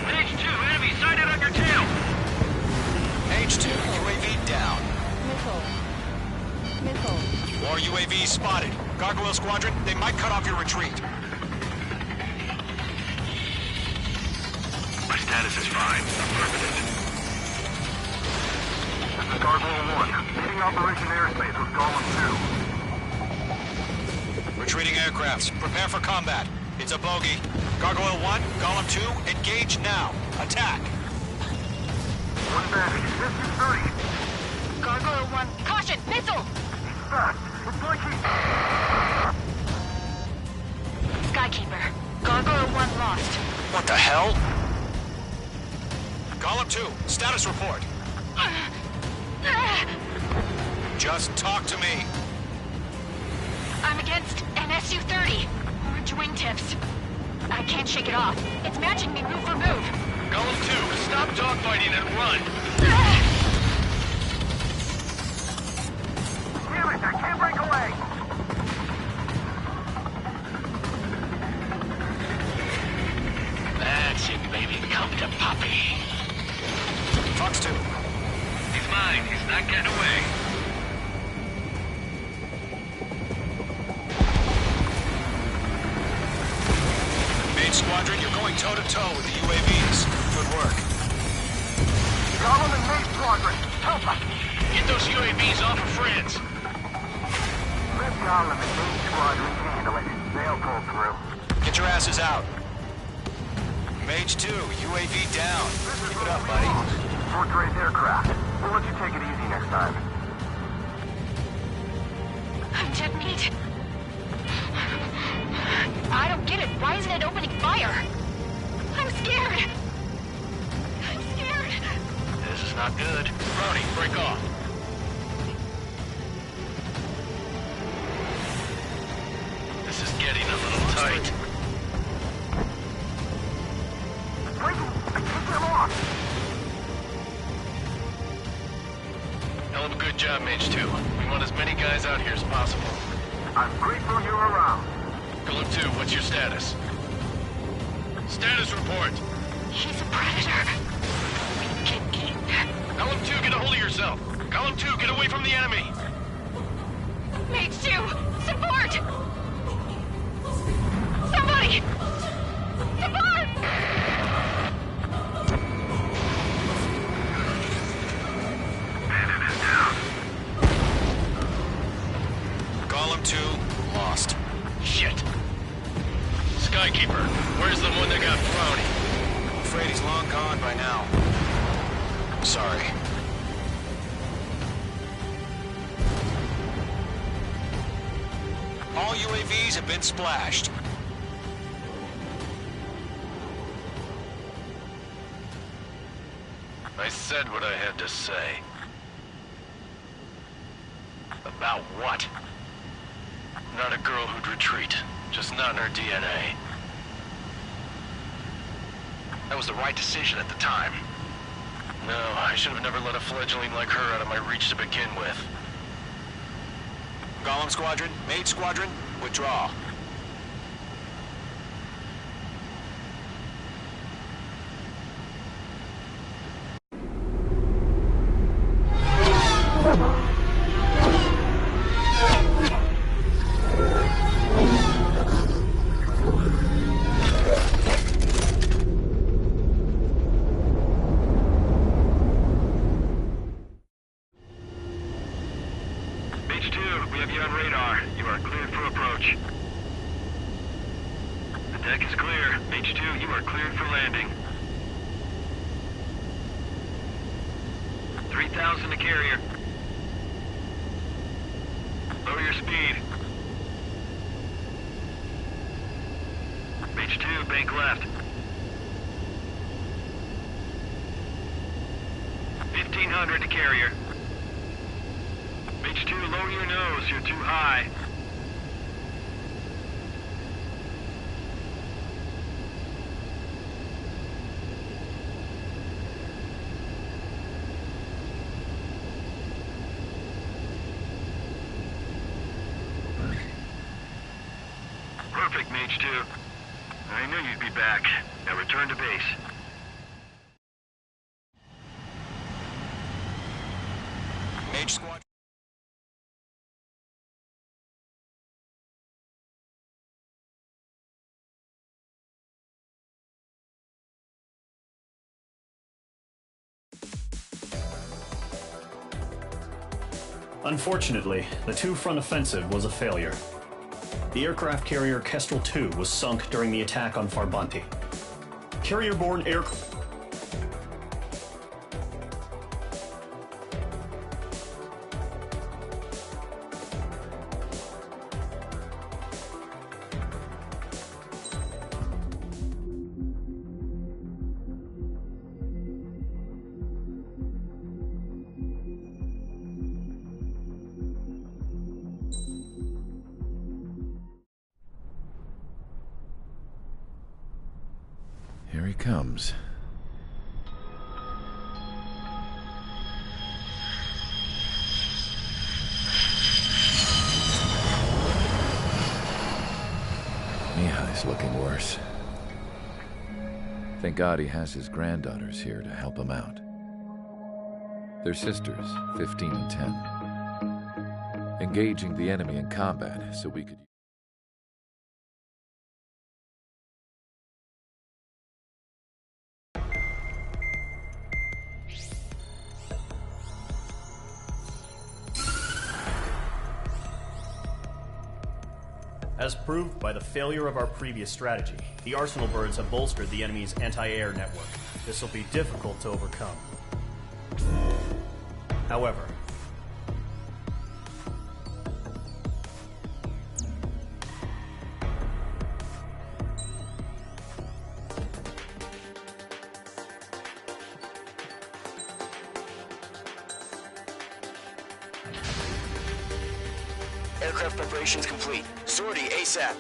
Mage 2, enemy sighted on your tail. Mage 2, UAV down. More UAVs spotted. Gargoyle Squadron, they might cut off your retreat. My status is fine. Affirmative. This is Gargoyle 1. Leading Operation Airspace with Golem 2. Retreating aircrafts, prepare for combat. It's a bogey. Gargoyle 1, Golem 2, engage now. Attack. One bandage. This is 30. Gargoyle 1, caution! Missile! Fast. It's like he... Skykeeper. Gargoyle 1 lost. What the hell? Golem 2, status report. Just talk to me. I'm against an Su-30. Orange wingtips. I can't shake it off. It's matching me move for move. Golem 2, stop dogfighting and run. Damn it, I can't break away. That's it, baby. Come to Poppy. Fox 2. He's mine. He's not getting away. Mage Squadron, you're going toe-to-toe with the UAVs. Good work. Golem and Mage Squadron, help us. Get those UAVs off of friends. Let Golem and Mage Squadron handle it. They'll pull through. Get your asses out. Mage 2, UAV down. Keep it up, buddy. Fort Gray's aircraft. We'll let you take it easy next time. I'm dead meat. I don't get it. Why isn't it opening fire? I'm scared. I'm scared. This is not good. Brody, break off. This is getting a little tight. Hell of a good job, Mage 2. We want as many guys out here as possible. I'm grateful you're around. Golem 2, what's your status? Status report. He's a predator. We get eaten. Golem 2, get a hold of yourself. Golem 2, get away from the enemy. Mage 2, support! Somebody! Support! Bandit is down. Golem 2, lost. Shit. Skykeeper, where's the one that got Brownie? I'm afraid he's long gone by now. Sorry. All UAVs have been splashed. I said what I had to say. About what? Not a girl who'd retreat. Just not in her DNA. That was the right decision at the time. No, I should have never let a fledgling like her out of my reach to begin with. Golem Squadron, Mage Squadron, withdraw. Mage 2, we have you on radar. You are cleared for approach. The deck is clear. Mage 2, you are cleared for landing. 3,000 to carrier. Lower your speed. Mage 2, bank left. 1,500 to carrier. Mage 2, lower your nose. You're too high. Perfect, Mage 2. I knew you'd be back. Now return to base. Mage Squadron. Unfortunately, the two-front offensive was a failure. The aircraft carrier Kestrel II was sunk during the attack on Farbanti. Carrier-borne aircraft... Here he comes. Mihai's looking worse. Thank God he has his granddaughters here to help him out. They're sisters, 15 and 10. Engaging the enemy in combat so we could... As proved by the failure of our previous strategy, the Arsenal birds have bolstered the enemy's anti-air network. This will be difficult to overcome. However, Aircraft preparations complete. Sortie ASAP.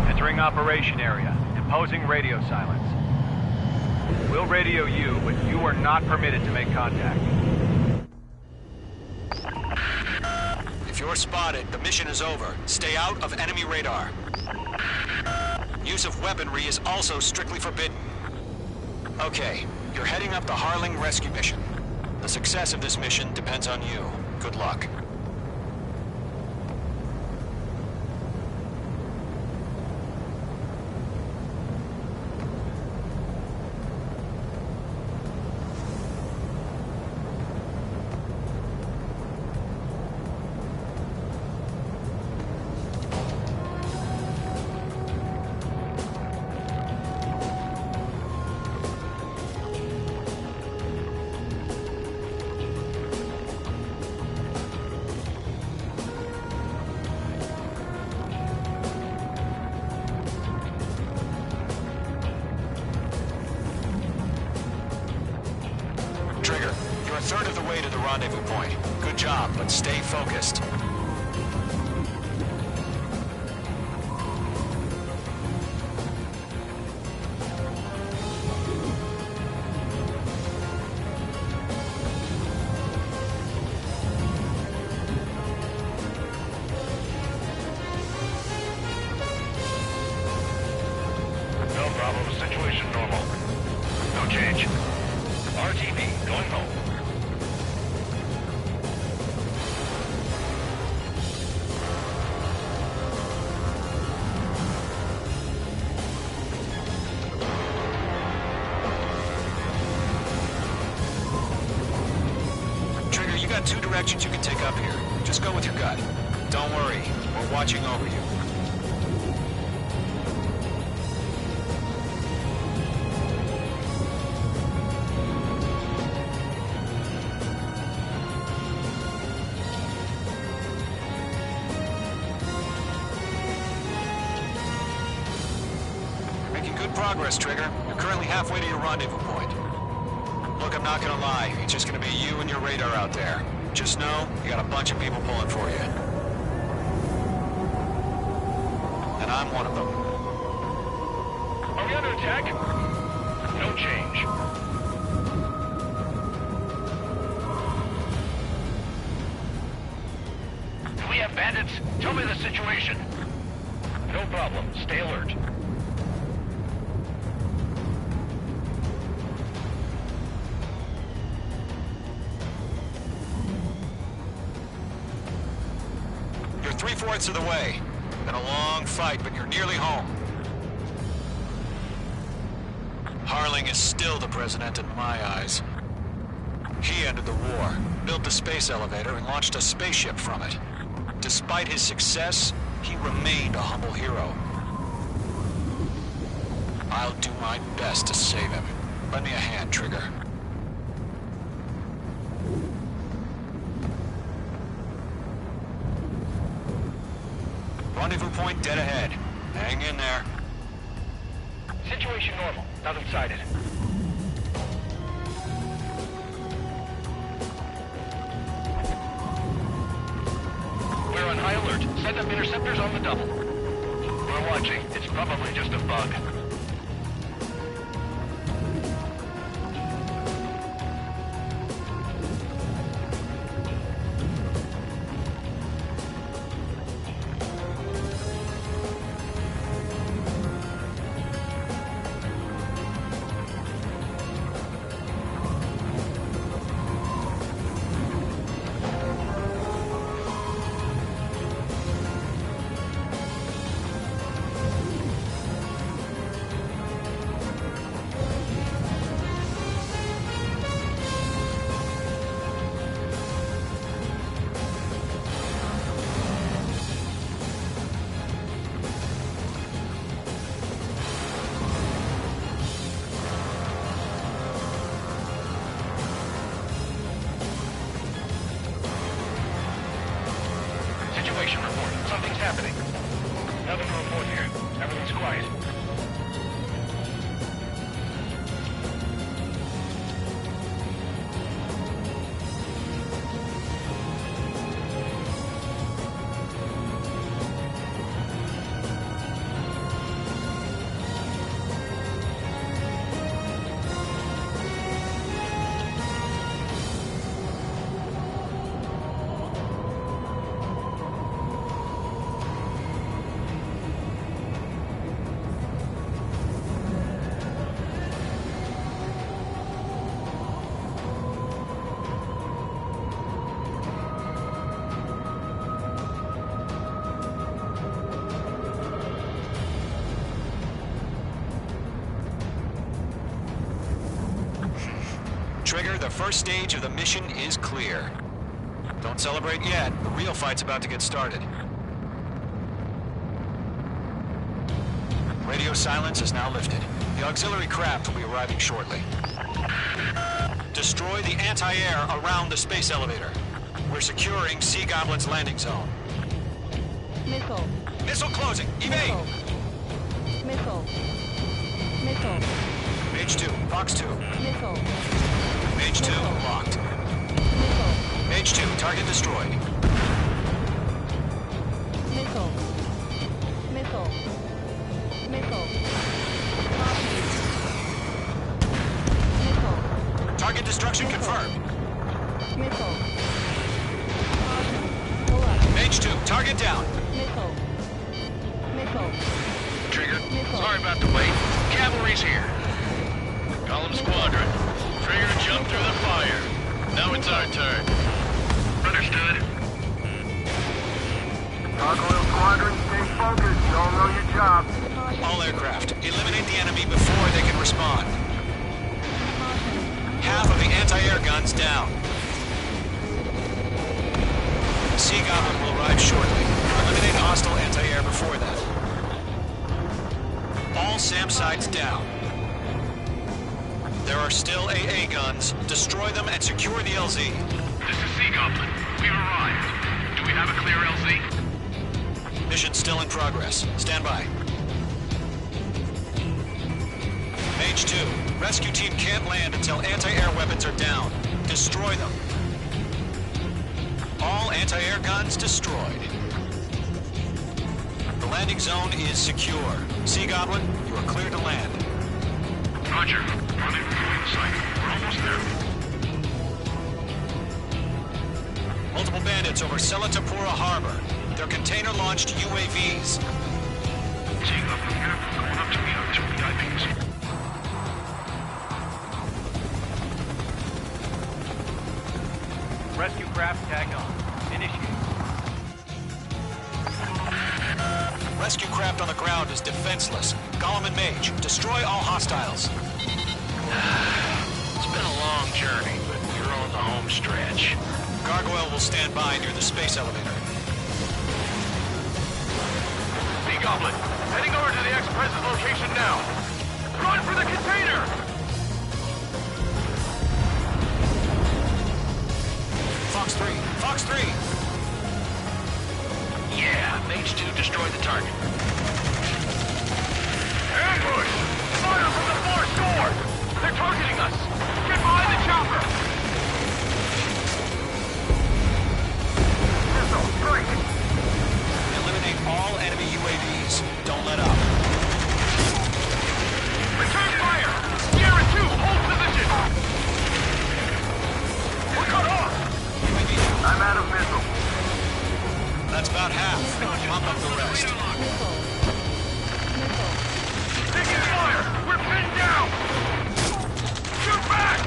Entering operation area. Imposing radio silence. We'll radio you, but you are not permitted to make contact. If you're spotted, the mission is over. Stay out of enemy radar. Use of weaponry is also strictly forbidden. Okay, you're heading up the Harling rescue mission. The success of this mission depends on you. Good luck. third of the way to the rendezvous point. Good job, but stay focused. No problem. Situation normal. No change. RTB, going home. Trigger, you got two directions you can take up here. Just go with your gut. Don't worry, we're watching over you. Making good progress, Trigger. You're currently halfway to your rendezvous point. Look, I'm not gonna lie. It's just gonna be you and your radar out there. Just know, you got a bunch of people pulling for you. And I'm one of them. Are we under attack? No change. Do we have bandits? Tell me the situation. No problem. Stay alert. You're 3/4 of the way. Been a long fight, but you're nearly home. Harling is still the president in my eyes. He ended the war, built the space elevator, and launched a spaceship from it. Despite his success, he remained a humble hero. I'll do my best to save him. Lend me a hand, Trigger. Rendezvous point dead ahead. Hang in there. Situation normal. Nothing sighted. We're on high alert. Send up interceptors on the double. We're watching. It's probably just a bug. Situation report. Something's happening. Nothing to report here. Everything's quiet. Trigger, the first stage of the mission is clear. Don't celebrate yet. The real fight's about to get started. Radio silence is now lifted. The auxiliary craft will be arriving shortly. Destroy the anti-air around the space elevator. We're securing Sea Goblin's landing zone. Missile. Missile closing. Evade! Missile. Missile. Mage 2, Fox 2. Missile. Mage 2, locked. Mage 2, target destroyed. Missile. Missile. Missile. Missile. Target destruction confirmed. Missile. Mage 2, target down. Missile. Missile. Trigger, sorry about the wait. Cavalry's here. Column Squadron. Trigger jumped through the fire. Now it's our turn. Understood. Gargoyle Squadron, stay focused. You all know your job. All aircraft, eliminate the enemy before they can respond. Half of the anti-air guns down. Sea Goblin will arrive shortly. Eliminate hostile anti-air before that. All SAM sites down. There are still AA guns. Destroy them and secure the LZ. This is Sea Goblin. We've arrived. Do we have a clear LZ? Mission still in progress. Stand by. Mage 2, rescue team can't land until anti-air weapons are down. Destroy them. All anti-air guns destroyed. The landing zone is secure. Sea Goblin, you are clear to land. Roger. Rendezvous in sight. We're almost there. Multiple bandits over Selatapura Harbor. They're container-launched UAVs. Seeing up from here, going up to meet our two VIPs. Rescue craft tagged on. Initiate. Rescue craft on the ground is defenseless. Gollum and Mage, destroy all hostiles. It's been a long journey, but we're on the home stretch. Gargoyle will stand by near the space elevator. Sea Goblin, heading over to the ex-President's location now. Run for the container! Fox 3! Fox 3! Yeah, Mage 2 destroyed the target. Ambush! Fire from the far shore! They're targeting us! Get behind the chopper! Missile, strike! Eliminate all enemy UAVs. Don't let up. Return fire! Sierra 2, hold position! We're cut off! I'm out of missile. That's about half. Pump up the rest. Taking fire! We're pinned down! Shoot back!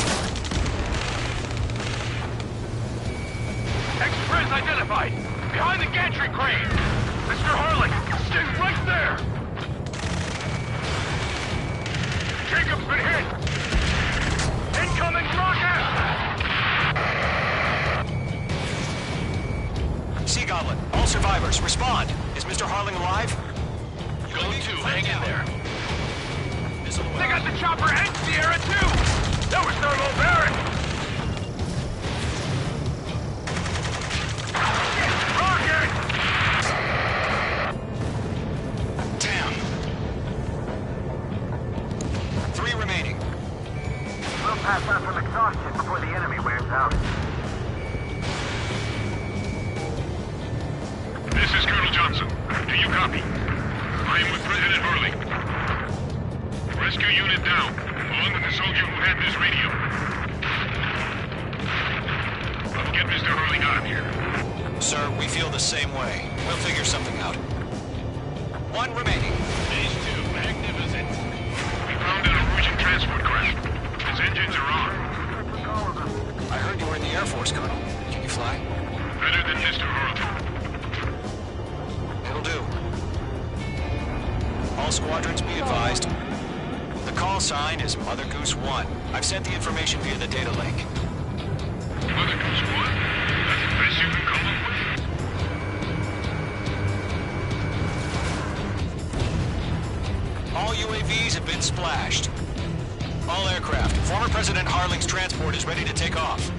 Express identified! Behind the gantry crane! Mr. Harlan, stick right there! Jacob's been hit! Incoming rocket! Sea Goblin, all survivors, respond. Is Mr. Harling alive? Go to, hang in there. They got the chopper and Sierra too! That was thermobaric! Rocket! Damn. 3 remaining. We'll pass out from exhaustion before the enemy wears out. This is Colonel Johnson. Do you copy? I am with President Hurley. Rescue unit down, along with the soldier who had this radio. I'll get Mr. Hurley out of here. Sir, we feel the same way. We'll figure something out. 1 remaining. Phase 2, magnificent. We found an Erusian transport craft. His engines are on. I heard you were in the Air Force, Colonel. Can you fly? Better than Mr. Hurley. It'll do. All squadrons be advised. The call sign is Mother Goose 1. I've sent the information via the data link. Mother Goose 1? That's the best you can come up with? All UAVs have been splashed. All aircraft. Former President Harling's transport is ready to take off.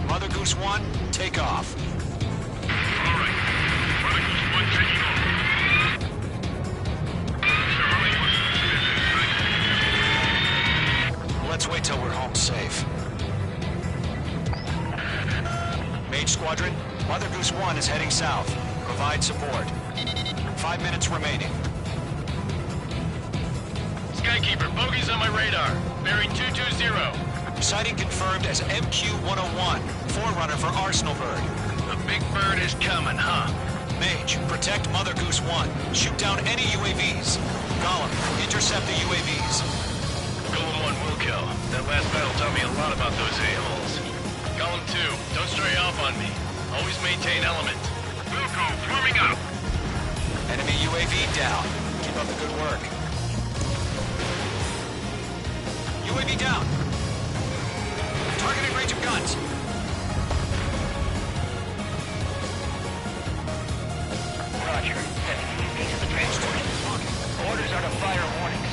Mother Goose 1, take off. All right. Mother Goose 1 taking off. Mr. Hurley wants to Let's wait till we're home safe. Mage Squadron, Mother Goose 1 is heading south. Provide support. 5 minutes remaining. Skykeeper, bogey's on my radar. Bearing 220. Sighting confirmed as MQ-101, forerunner for Arsenal Bird. The big bird is coming, huh? Mage, protect Mother Goose 1. Shoot down any UAVs. Gollum, intercept the UAVs. Golem 1 will kill. That last battle taught me a lot about those a-holes. Golem 2, don't stray off on me. Always maintain element. Wilco, forming up. Enemy UAV down. Keep up the good work. UAV down. Targeting range of guns. Roger. Sending UAV to the transport. Orders are to fire warnings.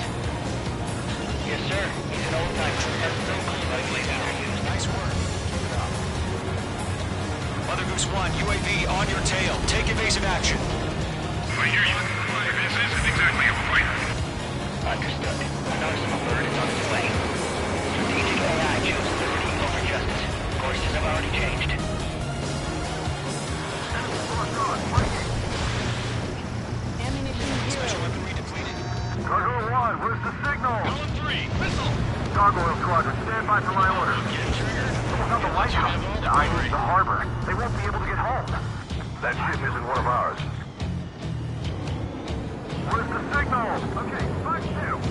Yes, sir. He's an old-timer. Has no clue how to play their use. Nice work. Mother Goose 1, UAV on your tail. Take evasive action. I hear you. This isn't exactly a fight. Understood. An Arsenal Bird is on its way. Strategic AI chose liberty over justice. Courses have already changed. Special weaponry depleted. Gargoyle 1, where's the signal? Golem 3, missile! Gargoyle Squadron, stand by for my order. Someone's on the lighthouse. I need the harbor. They won't be able to get home. That ship isn't one of ours. Where's the signal? Okay, 5-2.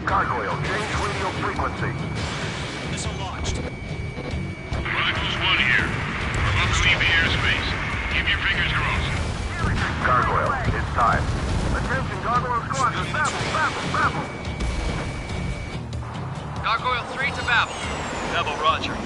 Gargoyle, change radio frequency. Missile launched. Mother Goose 1 here. We're about to leave the airspace. Keep your fingers crossed. Gargoyle, it's time. Attention, Gargoyle Squadron, Babel! Gargoyle 3 to Babel. Babel, roger.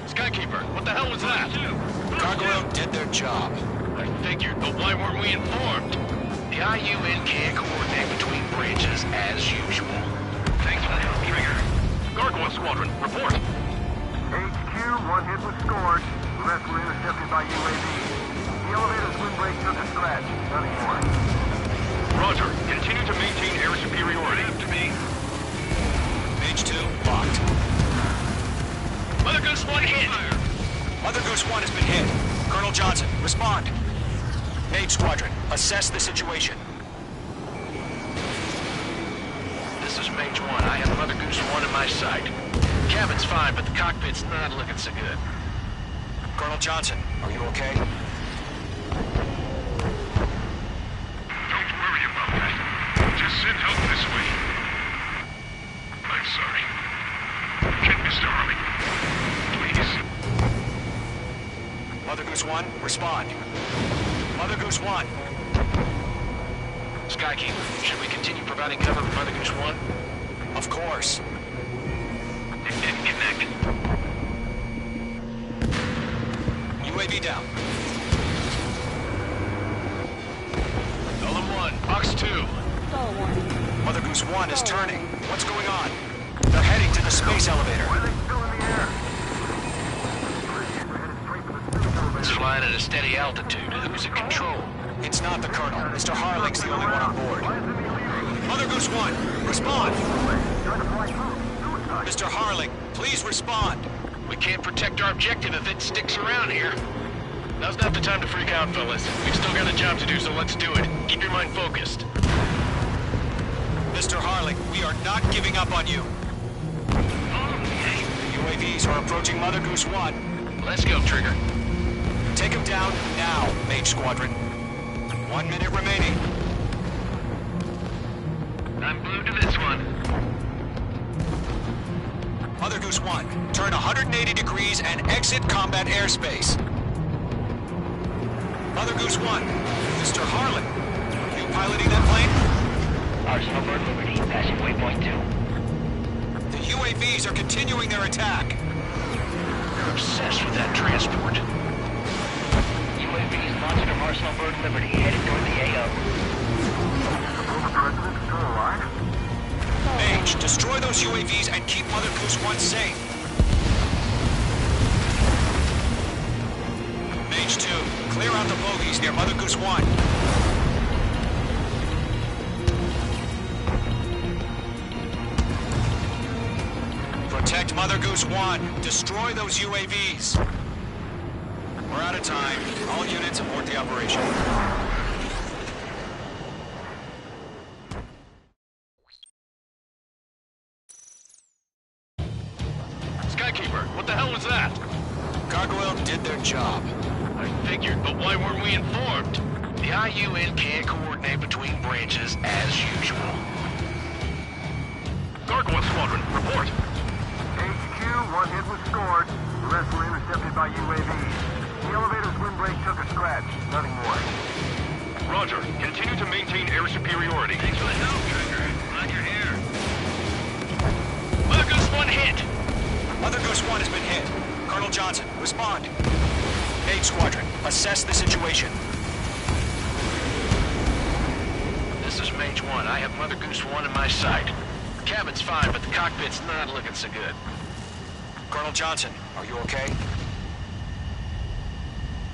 Skykeeper, what the hell was that? Gargoyle did their job. I figured, but why weren't we informed? The IUN can't coordinate between branches as usual. Thanks for the help, Trigger. Gargoyle Squadron, report. HQ, one hit was scored. The rest were intercepted by UAV. The elevator's windbreak took a scratch. Nothing more. Roger, continue to maintain air superiority. To me. Mage 2, locked. Mother Goose 1 hit! Mother Goose 1 has been hit. Colonel Johnson, respond. Mage Squadron, assess the situation. This is Mage 1. I have Mother Goose 1 in my sight. Cabin's fine, but the cockpit's not looking so good. Colonel Johnson, are you okay? Don't worry about that. Just send help this way. I'm sorry. Get Mr. Harley. Please. Mother Goose 1, respond. Mother Goose 1. Skykeeper, should we continue providing cover for Mother Goose 1? Of course. It didn't connect. UAV down. Golem 1, Box 2. Mother Goose 1 is turning. What's going on? They're heading to the space elevator. It's flying at a steady altitude. Who's in control? It's not the Colonel. Mr. Harling's the only one on board. Mother Goose 1, respond. Mr. Harling, please respond. We can't protect our objective if it sticks around here. Now's not the time to freak out, fellas. We've still got a job to do, so let's do it. Keep your mind focused. Mr. Harling, we are not giving up on you. The UAVs are approaching Mother Goose 1. Let's go, Trigger. Take him down now, Mage Squadron. 1 minute remaining. I'm glued to this one. Mother Goose 1, turn 180 degrees and exit combat airspace. Mother Goose 1, Mr. Harlan, are you piloting that plane? Arsenal Bird Liberty, passing waypoint 2. The UAVs are continuing their attack. They're obsessed with that transport. UAVs launched from Arsenal Bird Liberty, headed toward the AO. President Control, Destroy those UAVs and keep Mother Goose 1 safe. Mage 2, clear out the bogies near Mother Goose 1. Protect Mother Goose 1. Destroy those UAVs. We're out of time. All units abort the operation. Skykeeper, what the hell was that? Gargoyle did their job. I figured, but why weren't we informed? The IUN can't coordinate between branches as usual. Gargoyle Squadron, report. HQ, one hit was scored. The rest were intercepted by UAVs. The elevator's windbreak took a scratch. Nothing more. Roger. Continue to maintain air superiority. Thanks for the help, Trigger. Glad you're here. Mother Goose 1 hit! Mother Goose 1 has been hit. Colonel Johnson, respond. Mage Squadron, assess the situation. This is Mage 1. I have Mother Goose 1 in my sight. Cabin's fine, but the cockpit's not looking so good. Colonel Johnson, are you okay?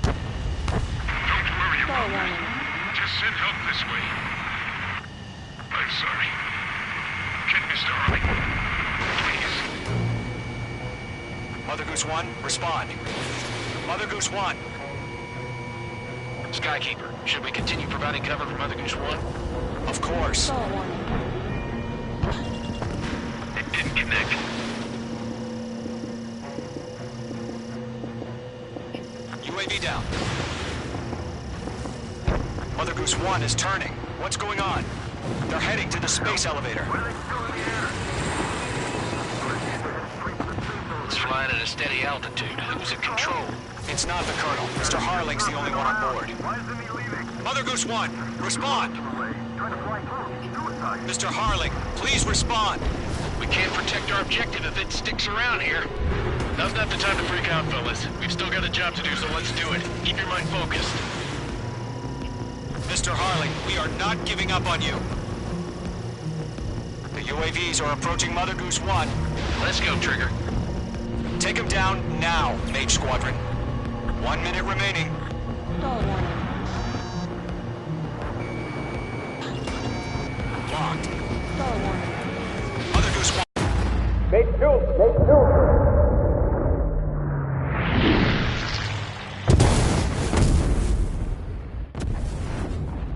Don't worry about it. Just send help this way. I'm sorry. Get Mr. Harling. Please. Mother Goose 1, respond. Mother Goose 1. Skykeeper, should we continue providing cover for Mother Goose 1? Of course. It didn't connect. UAV down. Mother Goose 1 is turning. What's going on? They're heading to the space elevator. It's flying at a steady altitude. Who's in control? It's not the Colonel. Mr. Harling's the only one on board. Mother Goose 1, respond! Mr. Harling, please respond! We can't protect our objective if it sticks around here. Now's not the time to freak out, fellas. We've still got a job to do, so let's do it. Keep your mind focused. Mr. Harling, we are not giving up on you. The UAVs are approaching Mother Goose 1. Let's go, Trigger. Take them down now, Mage Squadron. 1 minute remaining. Locked. Mother Goose 1. Mage 2! Mage 2!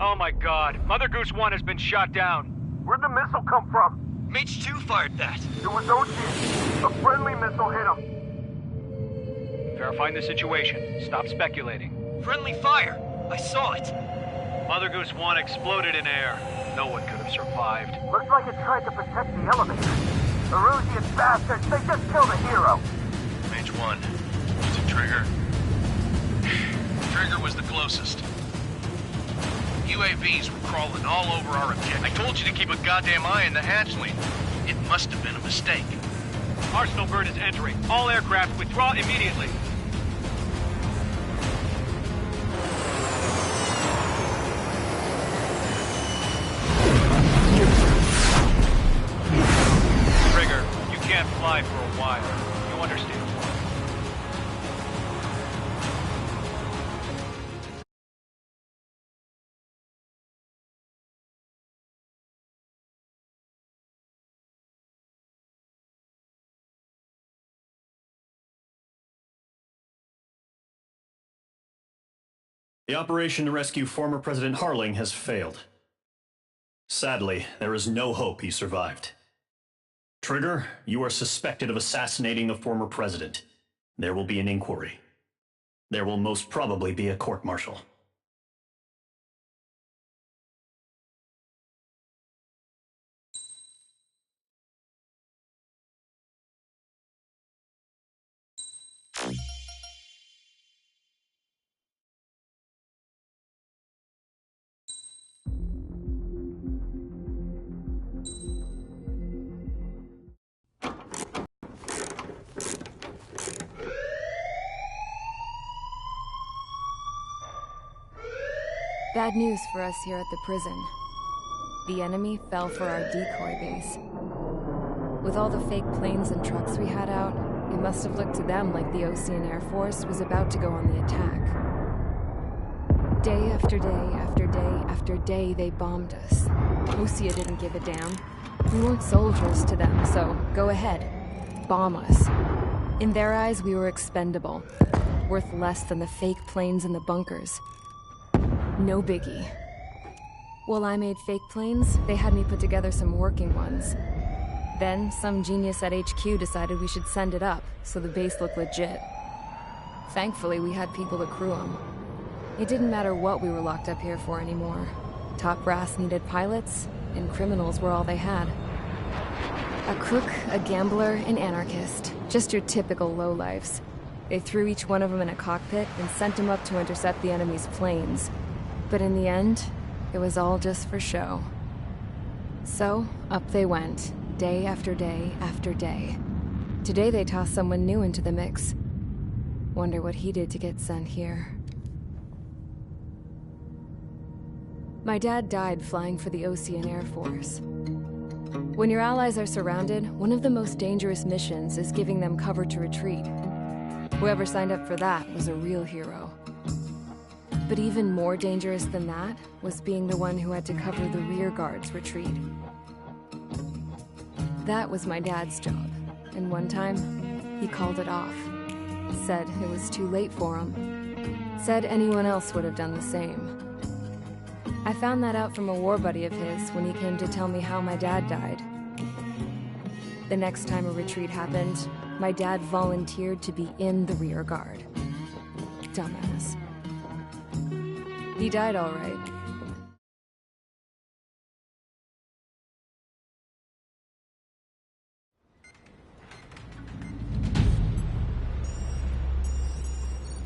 Oh my god, Mother Goose 1 has been shot down. Where'd the missile come from? Mage 2 fired that. It was Ocean. A friendly missile hit him. Verifying the situation. Stop speculating. Friendly fire! I saw it! Mother Goose 1 exploded in air. No one could have survived. Looks like it tried to protect the elevator. Erusian bastards, they just killed a hero. Mage 1. Is it Trigger? Trigger was the closest. UAVs were crawling all over our objective. I told you to keep a goddamn eye on the hatchling. It must have been a mistake. Arsenal bird is entering. All aircraft withdraw immediately. Trigger, you can't fly for a while. You understand? The operation to rescue former President Harling has failed. Sadly, there is no hope he survived. Trigger, you are suspected of assassinating the former president. There will be an inquiry. There will most probably be a court-martial. Bad news for us here at the prison. The enemy fell for our decoy base. With all the fake planes and trucks we had out, it must have looked to them like the Osean Air Force was about to go on the attack. Day after day after day after day, they bombed us. Osea didn't give a damn. We weren't soldiers to them, so go ahead. Bomb us. In their eyes, we were expendable. Worth less than the fake planes in the bunkers. No biggie. While I made fake planes, they had me put together some working ones. Then, some genius at HQ decided we should send it up, so the base looked legit. Thankfully, we had people to crew them. It didn't matter what we were locked up here for anymore. Top brass needed pilots, and criminals were all they had. A crook, a gambler, an anarchist. Just your typical lowlifes. They threw each one of them in a cockpit and sent them up to intercept the enemy's planes. But in the end, it was all just for show. So, up they went, day after day after day. Today they tossed someone new into the mix. Wonder what he did to get sent here. My dad died flying for the Osean Air Force. When your allies are surrounded, one of the most dangerous missions is giving them cover to retreat. Whoever signed up for that was a real hero. But even more dangerous than that was being the one who had to cover the rear guard's retreat. That was my dad's job, and one time, he called it off. Said it was too late for him. Said anyone else would have done the same. I found that out from a war buddy of his when he came to tell me how my dad died. The next time a retreat happened, my dad volunteered to be in the rear guard. Dumbass. He died all right.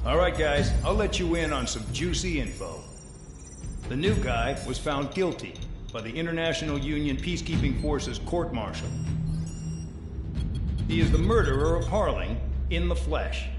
All right, guys, I'll let you in on some juicy info. The new guy was found guilty by the International Union Peacekeeping Forces court-martial. He is the murderer of Harling in the flesh.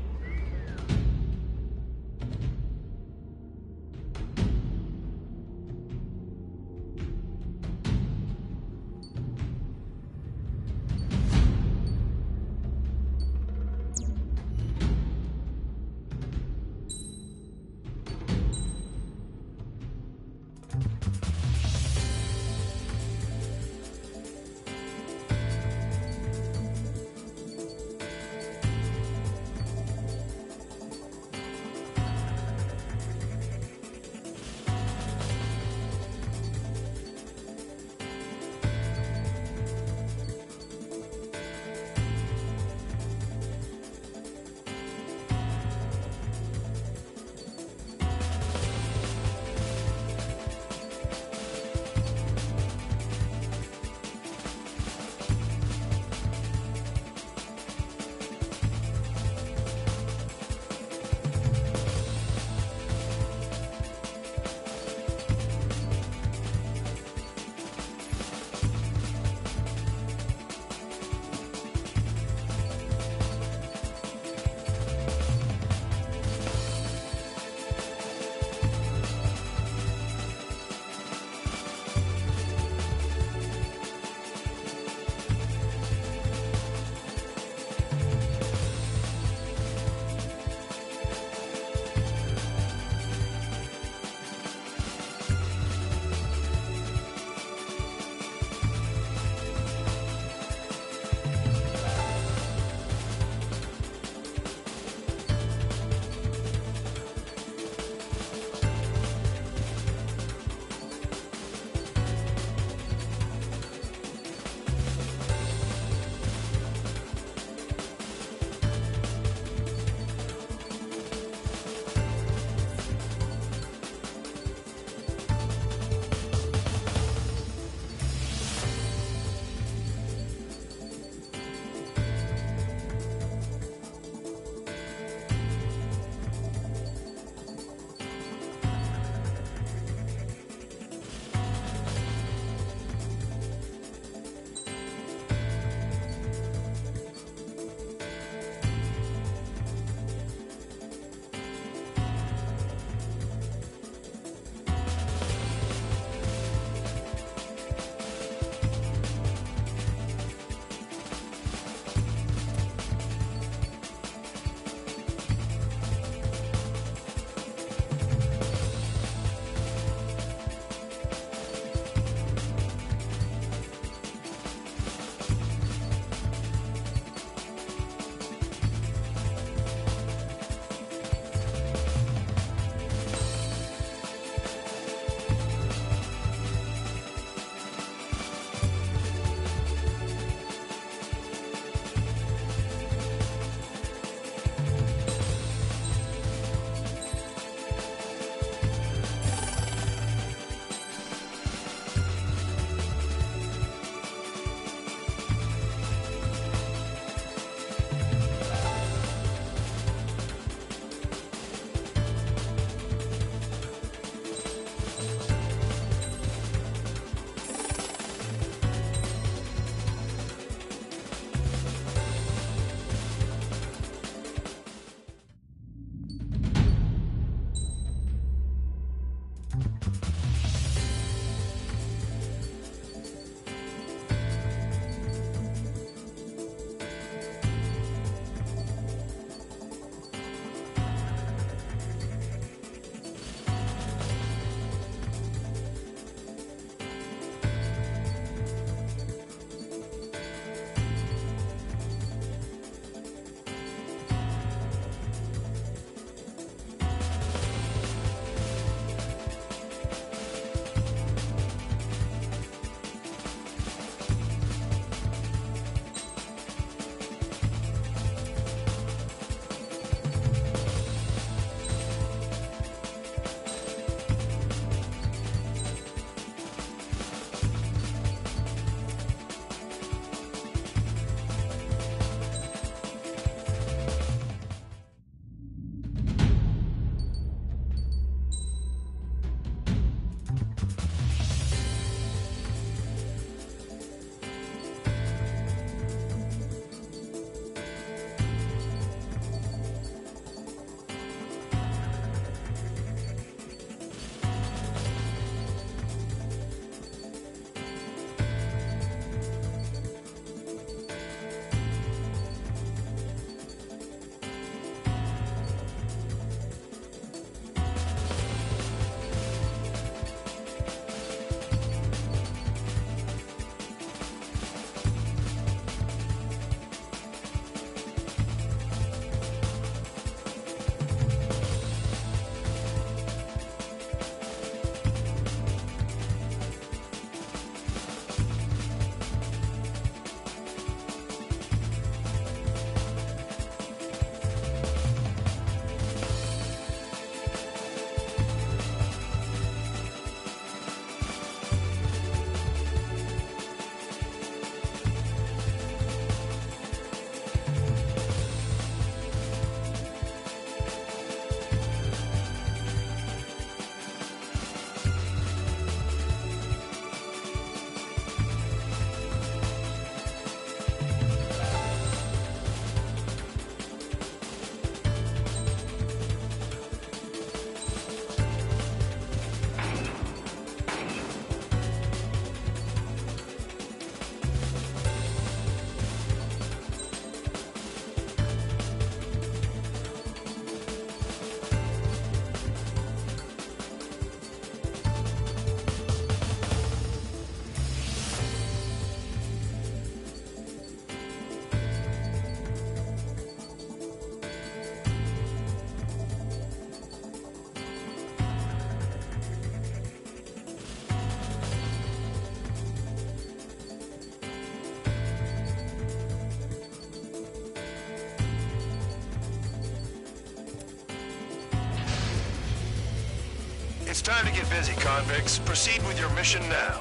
It's time to get busy, convicts. Proceed with your mission now.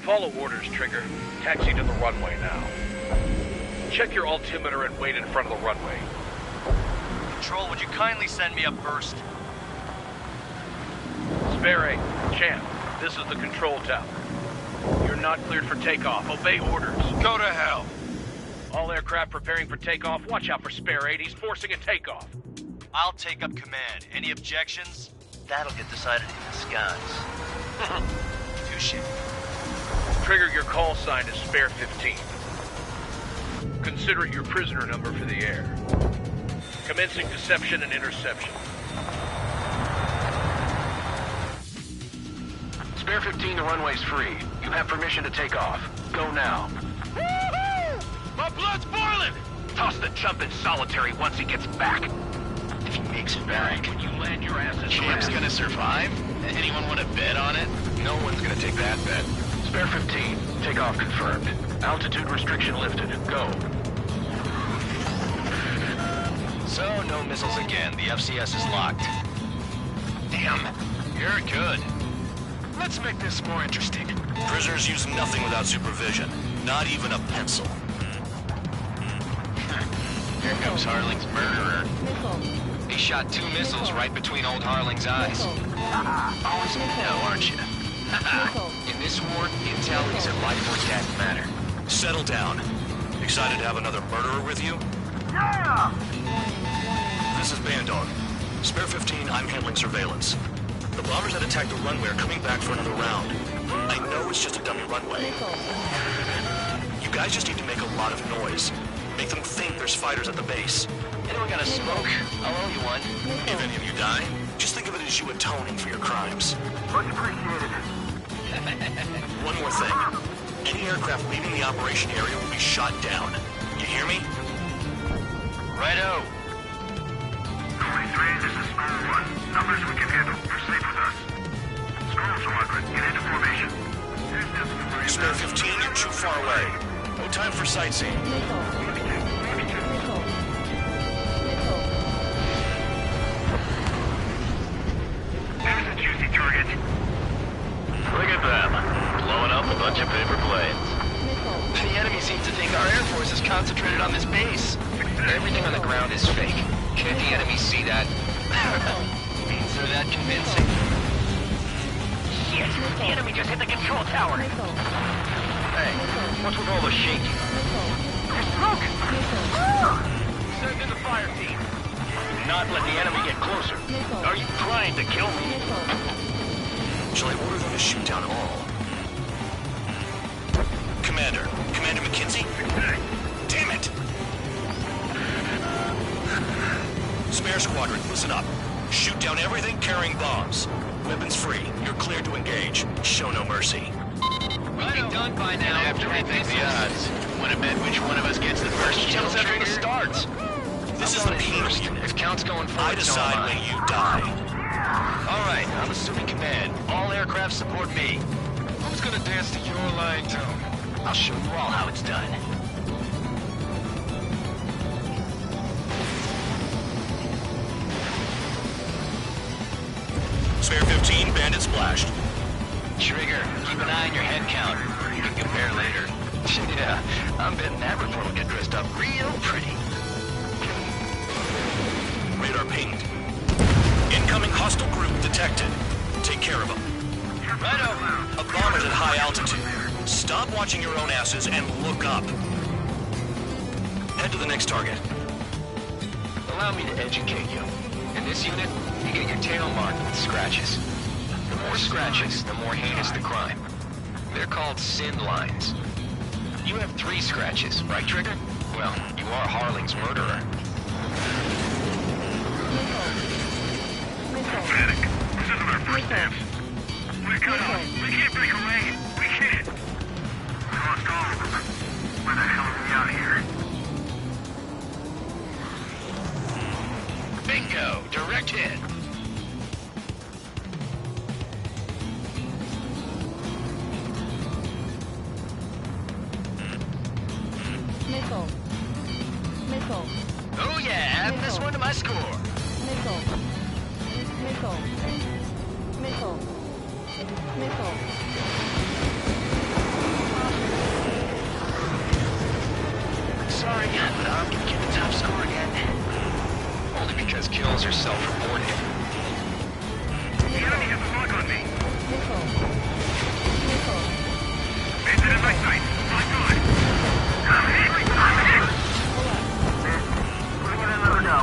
Follow orders, Trigger. Taxi to the runway now. Check your altimeter and wait in front of the runway. Control, would you kindly send me up first? Spare Champ, this is the control tower. You're not cleared for takeoff. Obey orders. Go to hell. All aircraft preparing for takeoff. Watch out for Spare 8. He's forcing a takeoff. I'll take up command. Any objections? That'll get decided in the skies. Touche. Trigger, your call sign is Spare 15. Consider it your prisoner number for the air. Commencing deception and interception. Spare 15, the runway's free. You have permission to take off. Go now. My blood's boiling! Toss the chump in solitary once he gets back. If he makes it back, When you land your ass in Champ's gonna survive? Anyone want to bet on it? No one's gonna take that bet. Spare 15, takeoff confirmed. Altitude restriction lifted. Go. So, no missiles again. The FCS is locked. Damn. You're good. Let's make this more interesting. Prisoners use nothing without supervision. Not even a pencil. Bruce Harling's murderer. He shot 2 missiles right between old Harling's eyes. Always know, aren't you? In this war, intel is a life or death matter. Settle down. Excited to have another murderer with you? Yeah! This is Bandog. Spare 15, I'm handling surveillance. The bombers that attacked the runway are coming back for another round. I know it's just a dummy runway. You guys just need to make a lot of noise. Make them think there's fighters at the base. Anyone got a smoke? I'll owe you one. If any of you die, just think of it as you atoning for your crimes. Much appreciated. One more thing. Any aircraft leaving the operation area will be shot down. You hear me? Righto. 23, this is Skull 1. Numbers we can handle. You're safe with us. Skull Squadron, get into formation. Spare 15, you're too far away. No time for sightseeing. There's a juicy target. Look at them, blowing up a bunch of paper planes. The enemy seems to think our Air Force is concentrated on this base. Everything on the ground is fake. Can't the enemy see that? Means they're that convincing. Shit! The enemy just hit the control tower! Hey, what's with all the shaking? There's smoke! Send in the fire team. Not let the enemy get closer. Are you trying to kill me? Shall I order them to shoot down all? Commander McKenzie? Damn it! Spare Squadron, listen up. Shoot down everything carrying bombs. Weapons free. You're cleared to engage. Show no mercy. We'll be done by now. I have to rethink the odds. Want to bet which one of us gets the first kill Just after trigger? the starts. This is the penal unit. If Count's going forward, I decide so am I. when you die. All right, I'm assuming command. All aircraft support me. Who's gonna dance to your line tone? I'll show you all how it's done. Spare 15, bandit splashed. Trigger, keep an eye on your head count. You can compare later. Yeah, I'm betting that report will get dressed up real pretty. Radar pinged. Incoming hostile group detected. Take care of them. Righto. A bomber's at high altitude. Stop watching your own asses and look up. Head to the next target. Allow me to educate you. In this unit, you get your tail marked with scratches. The more scratches, the more heinous the crime. They're called sin lines. You have 3 scratches, right, Trigger? Well, you are Harling's murderer. Panic. This isn't our first dance. We're cut off. We can't break away. We can't. We lost all of them. Where the hell are we out here? Bingo! Direct hit. Missile. Missile. Oh yeah, add this one to my score. Missile. Missile. Missile. Missile. Sorry, but I'm gonna get the top score again. Only because kills are self-reported. The enemy has a lock on me. Missile. Missile. Bandit in my sight. My God. I'm hit. I'm hit. Putting in another go.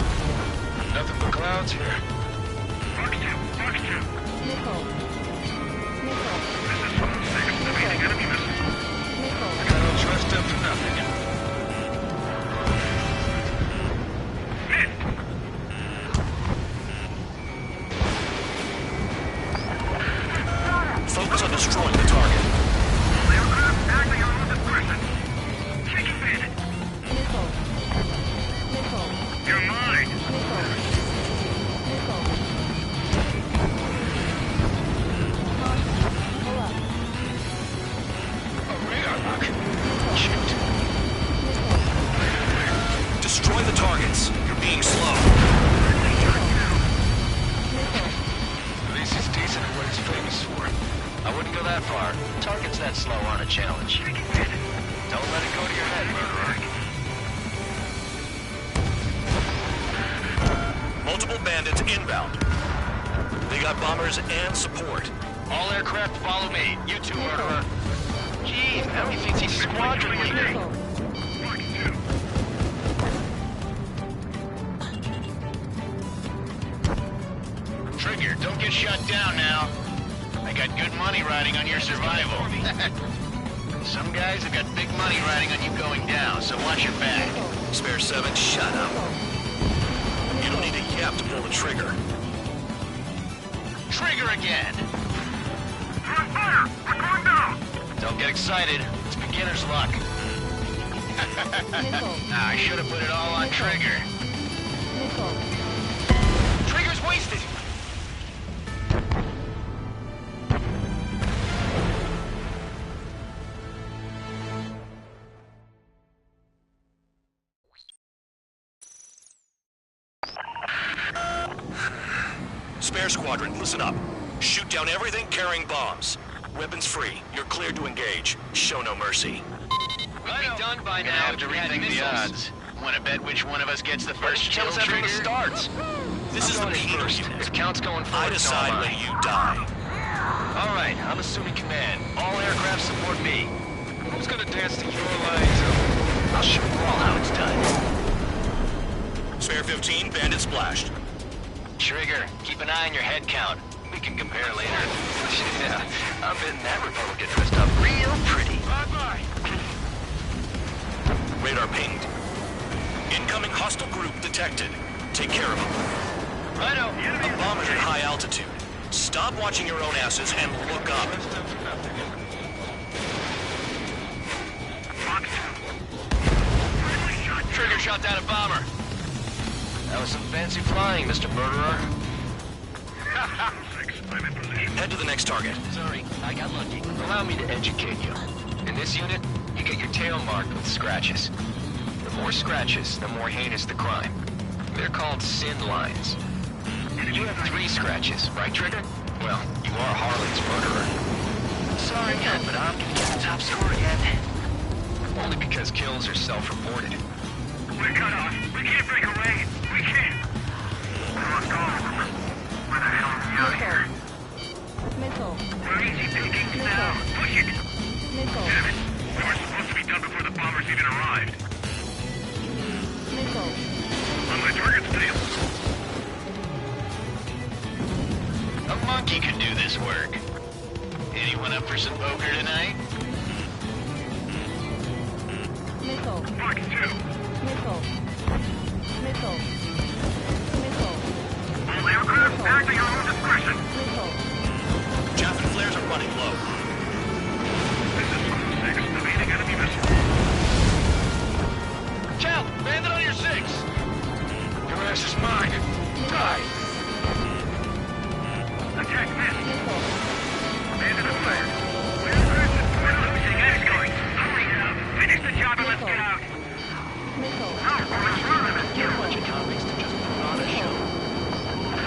Nothing but clouds here. Fox 2. Fox 2. Missile. Missile. This is Zone 6. Evading enemy missiles. Missile. I don't trust them for nothing. Focus on destroying the target. All aircraft acting on this person. Taking bandit. Missile. Missile. You're mine. Missile. Multiple bandits inbound. They got bombers and support. All aircraft follow me. You too, murderer. Jeez, Ellie thinks he's squadron leader. Trigger, don't get shut down now. I got good money riding on your survival. Some guys have got big money riding on you going down, so watch your back. Spare 7, shut up. You don't need a yap to pull the trigger. Trigger again! You're on fire! We're going down! Don't get excited. It's beginner's luck. I should have put it all on Trigger. Trigger's wasted! Spare squadron, listen up. Shoot down everything carrying bombs. Weapons free. You're cleared to engage. Show no mercy. We'll be done by now. Have to rethink the odds. Want to bet which one of us gets the first kill trigger? From the start. This is the Peter unit. If Count's going forward, I decide when you die. All right, I'm assuming command. All aircraft support me. Who's gonna dance to your lines? I'll show you all how it's done. Spare 15, bandit splashed. Trigger, keep an eye on your head count. We can compare later. Yeah, I'm betting that Republican dressed up real pretty. Bye-bye. Radar pinged. Incoming hostile group detected. Take care of them. Righto. A bomb is at high altitude. Stop watching your own asses and look up. Trigger shot down a bomber. That was some fancy flying, Mr. Murderer. I'm in position. Head to the next target. Sorry, I got lucky. Allow me to educate you. In this unit, you get your tail marked with scratches. The more scratches, the more heinous the crime. They're called sin lines. You have 3 scratches, right, Trigger? Well, you are Harlan's murderer. Sorry, but I'm gonna get the top score again. Only because kills are self-reported. We're cut off. We can't break away. We can't. We lost all of them. Where the hell are we out here? Missile. We're easy pickings now. Push it. Missile. Damn it. We were supposed to be done before the bombers even arrived. Missile. On my target's tail. A monkey could do this work. Anyone up for some poker tonight? Missile. Mark 2. Missile. Missile. Missile. All aircraft back to your own discretion. Missile. Chaff and flares are running low. This is 6, evading enemy missile. Chow, bandit on your 6. Your ass is mine. Die. Attack missed. Missile. Bandit and flare. We're losing going. Hurry now. Finish the job and let's get out. Missile. No, we're running it. Get a bunch of convicts to just put on a show.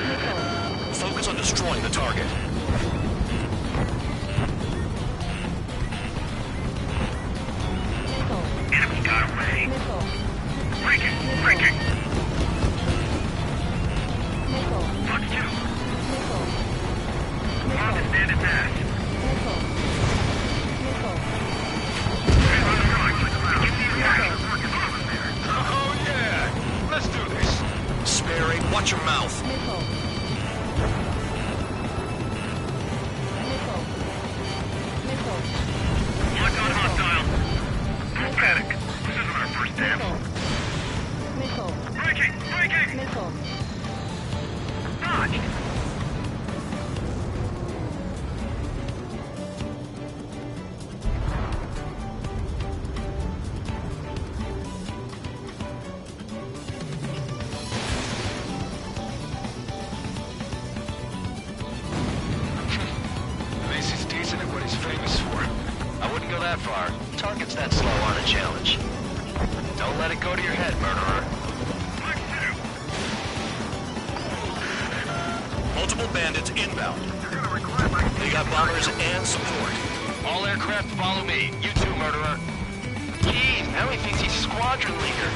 Missile. Focus on destroying the target. Missile. Enemy got away. Missile. Breaking. Breaking. Missile. Fox 2. Missile. Bomb is bandit ass. Missile. Missile. We're on the run. Get these guys. Working over there. Oh, yeah. Let's do this. Sparing, watch your mouth. Missile. Missile. Missile. Lock on hostile. Don't panic. This isn't our first dance. Missile. Breaking. Breaking. Missile. Dodge. Macy's decent at what he's famous for. I wouldn't go that far. Target's that slow on a challenge. Don't let it go to your head, murderer. Multiple bandits inbound. They got bombers and support. All aircraft follow me. You too, murderer. Jeez, now he thinks he's squadron leader.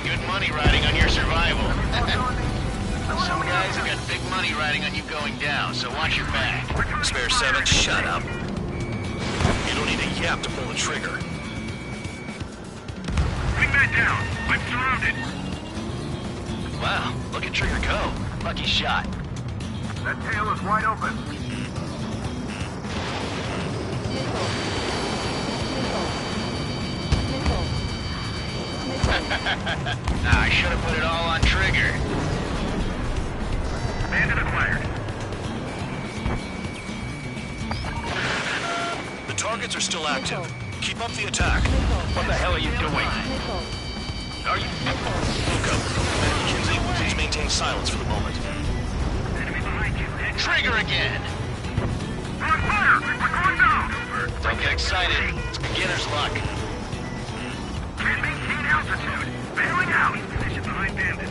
Good money riding on your survival. Some guys have got big money riding on you going down, so watch your back. Spare 7, shut up. You don't need a yap to pull the trigger. Bring that down. I'm surrounded. Wow, look at Trigger go. Lucky shot. That tail is wide open. I should have put it all on Trigger. Bandit acquired. The targets are still active. Keep up the attack. What the hell are you doing? Are you... Luca, Kinsey, please maintain silence for the moment. Enemy behind you. Trigger again! We're on fire! We're going down! Don't get excited. It's beginner's luck. Can't maintain altitude. Bailing out. Position behind Bandit.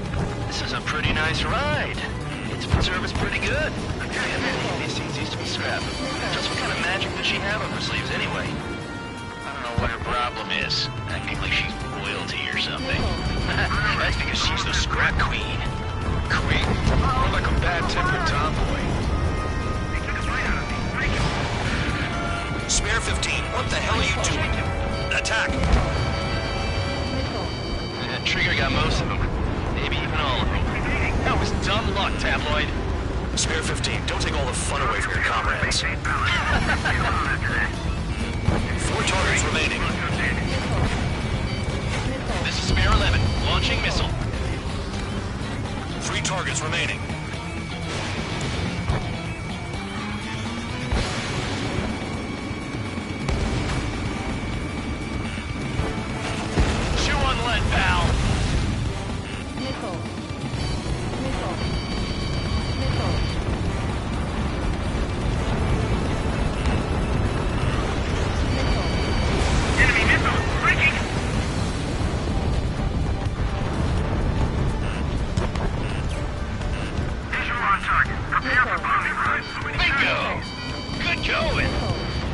This is a pretty nice ride. Interval service pretty good. Damn it, these things used to be scrapped. Just what kind of magic does she have up her sleeves anyway? I don't know what her problem is. Acting like she's royalty or something. That's because she's the scrap queen. Queen? More like a bad-tempered tomboy. They took a bite out of me. Break it. Spare 15, what the hell are you doing? Attack! Trigger got most of them. Maybe even all of them. That was dumb luck, Tabloid. Spare 15, don't take all the fun away from your comrades. 4 targets remaining. This is Spare 11, launching missile. 3 targets remaining. Chew on lead, pal. Enemy missile. Breaking. Visual on target. Prepare for bombing run. Bingo! Good going.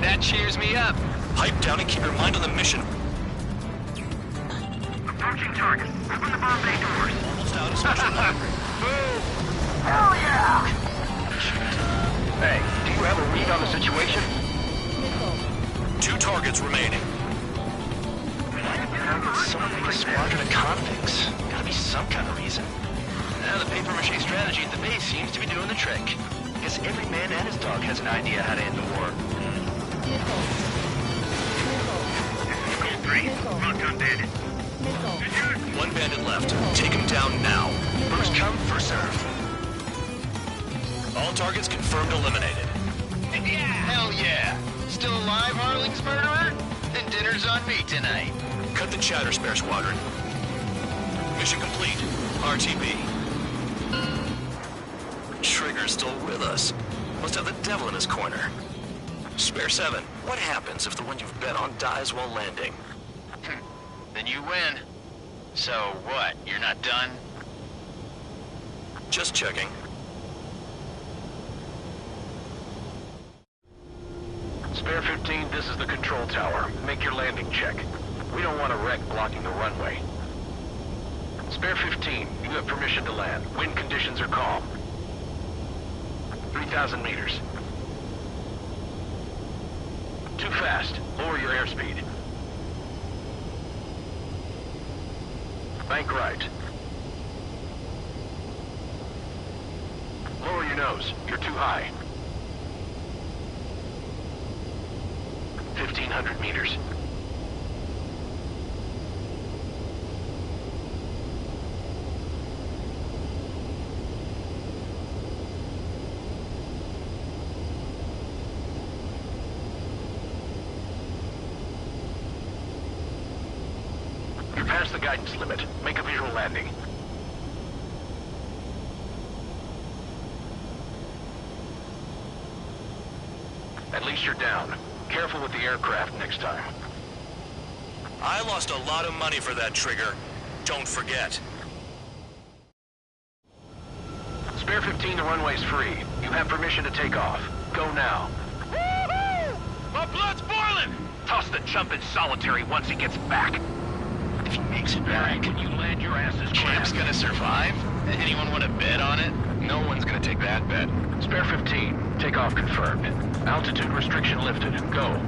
That cheers me up. Pipe down and keep your mind on the mission. Approaching target. Open the bomb bay doors. Almost out of special power. Boom! Hell yeah! Hey, do you have a read on the situation? 2 targets remaining. Someone made a squadron of convicts. Gotta be some kind of reason. Now the papier-mâché strategy at the base seems to be doing the trick. Guess every man and his dog has an idea how to end the war. Gold 3. Locked on Bandit. 1 bandit left. Take him down now. First come, first serve. All targets confirmed eliminated. Hell yeah! Still alive, Harling's murderer? Then dinner's on me tonight. Cut the chatter, Spare Squadron. Mission complete. RTB. Trigger's still with us. Must have the devil in his corner. Spare 7, what happens if the one you've bet on dies while landing? Then you win. So what, you're not done? Just checking. Spare 15, this is the control tower. Make your landing check. We don't want a wreck blocking the runway. Spare 15, you have permission to land. Wind conditions are calm. 3,000 meters. Too fast. Lower your airspeed. Bank right. Lower your nose. You're too high. 1,500 meters. You're past the guidance limit. Make a visual landing. At least you're down. Careful with the aircraft next time. I lost a lot of money for that trigger. Don't forget. Spare 15, the runway's free. You have permission to take off. Go now. Woohoo! My blood's boiling! Toss the chump in solitary once he gets back. if he makes it back. Can you land your asses? Champ's gonna survive? Anyone want to bet on it? No one's gonna take that bet. Spare 15. Takeoff confirmed. Altitude restriction lifted. Go.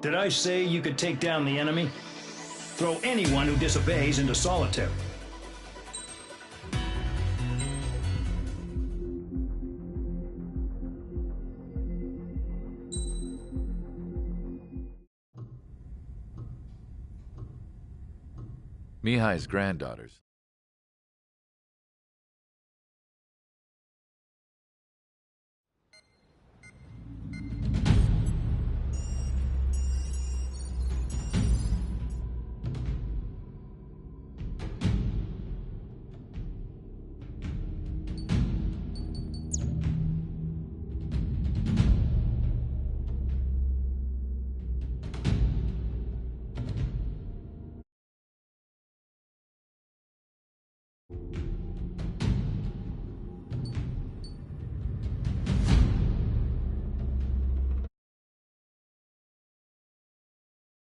Did I say you could take down the enemy? Throw anyone who disobeys into solitary. Mihai's granddaughters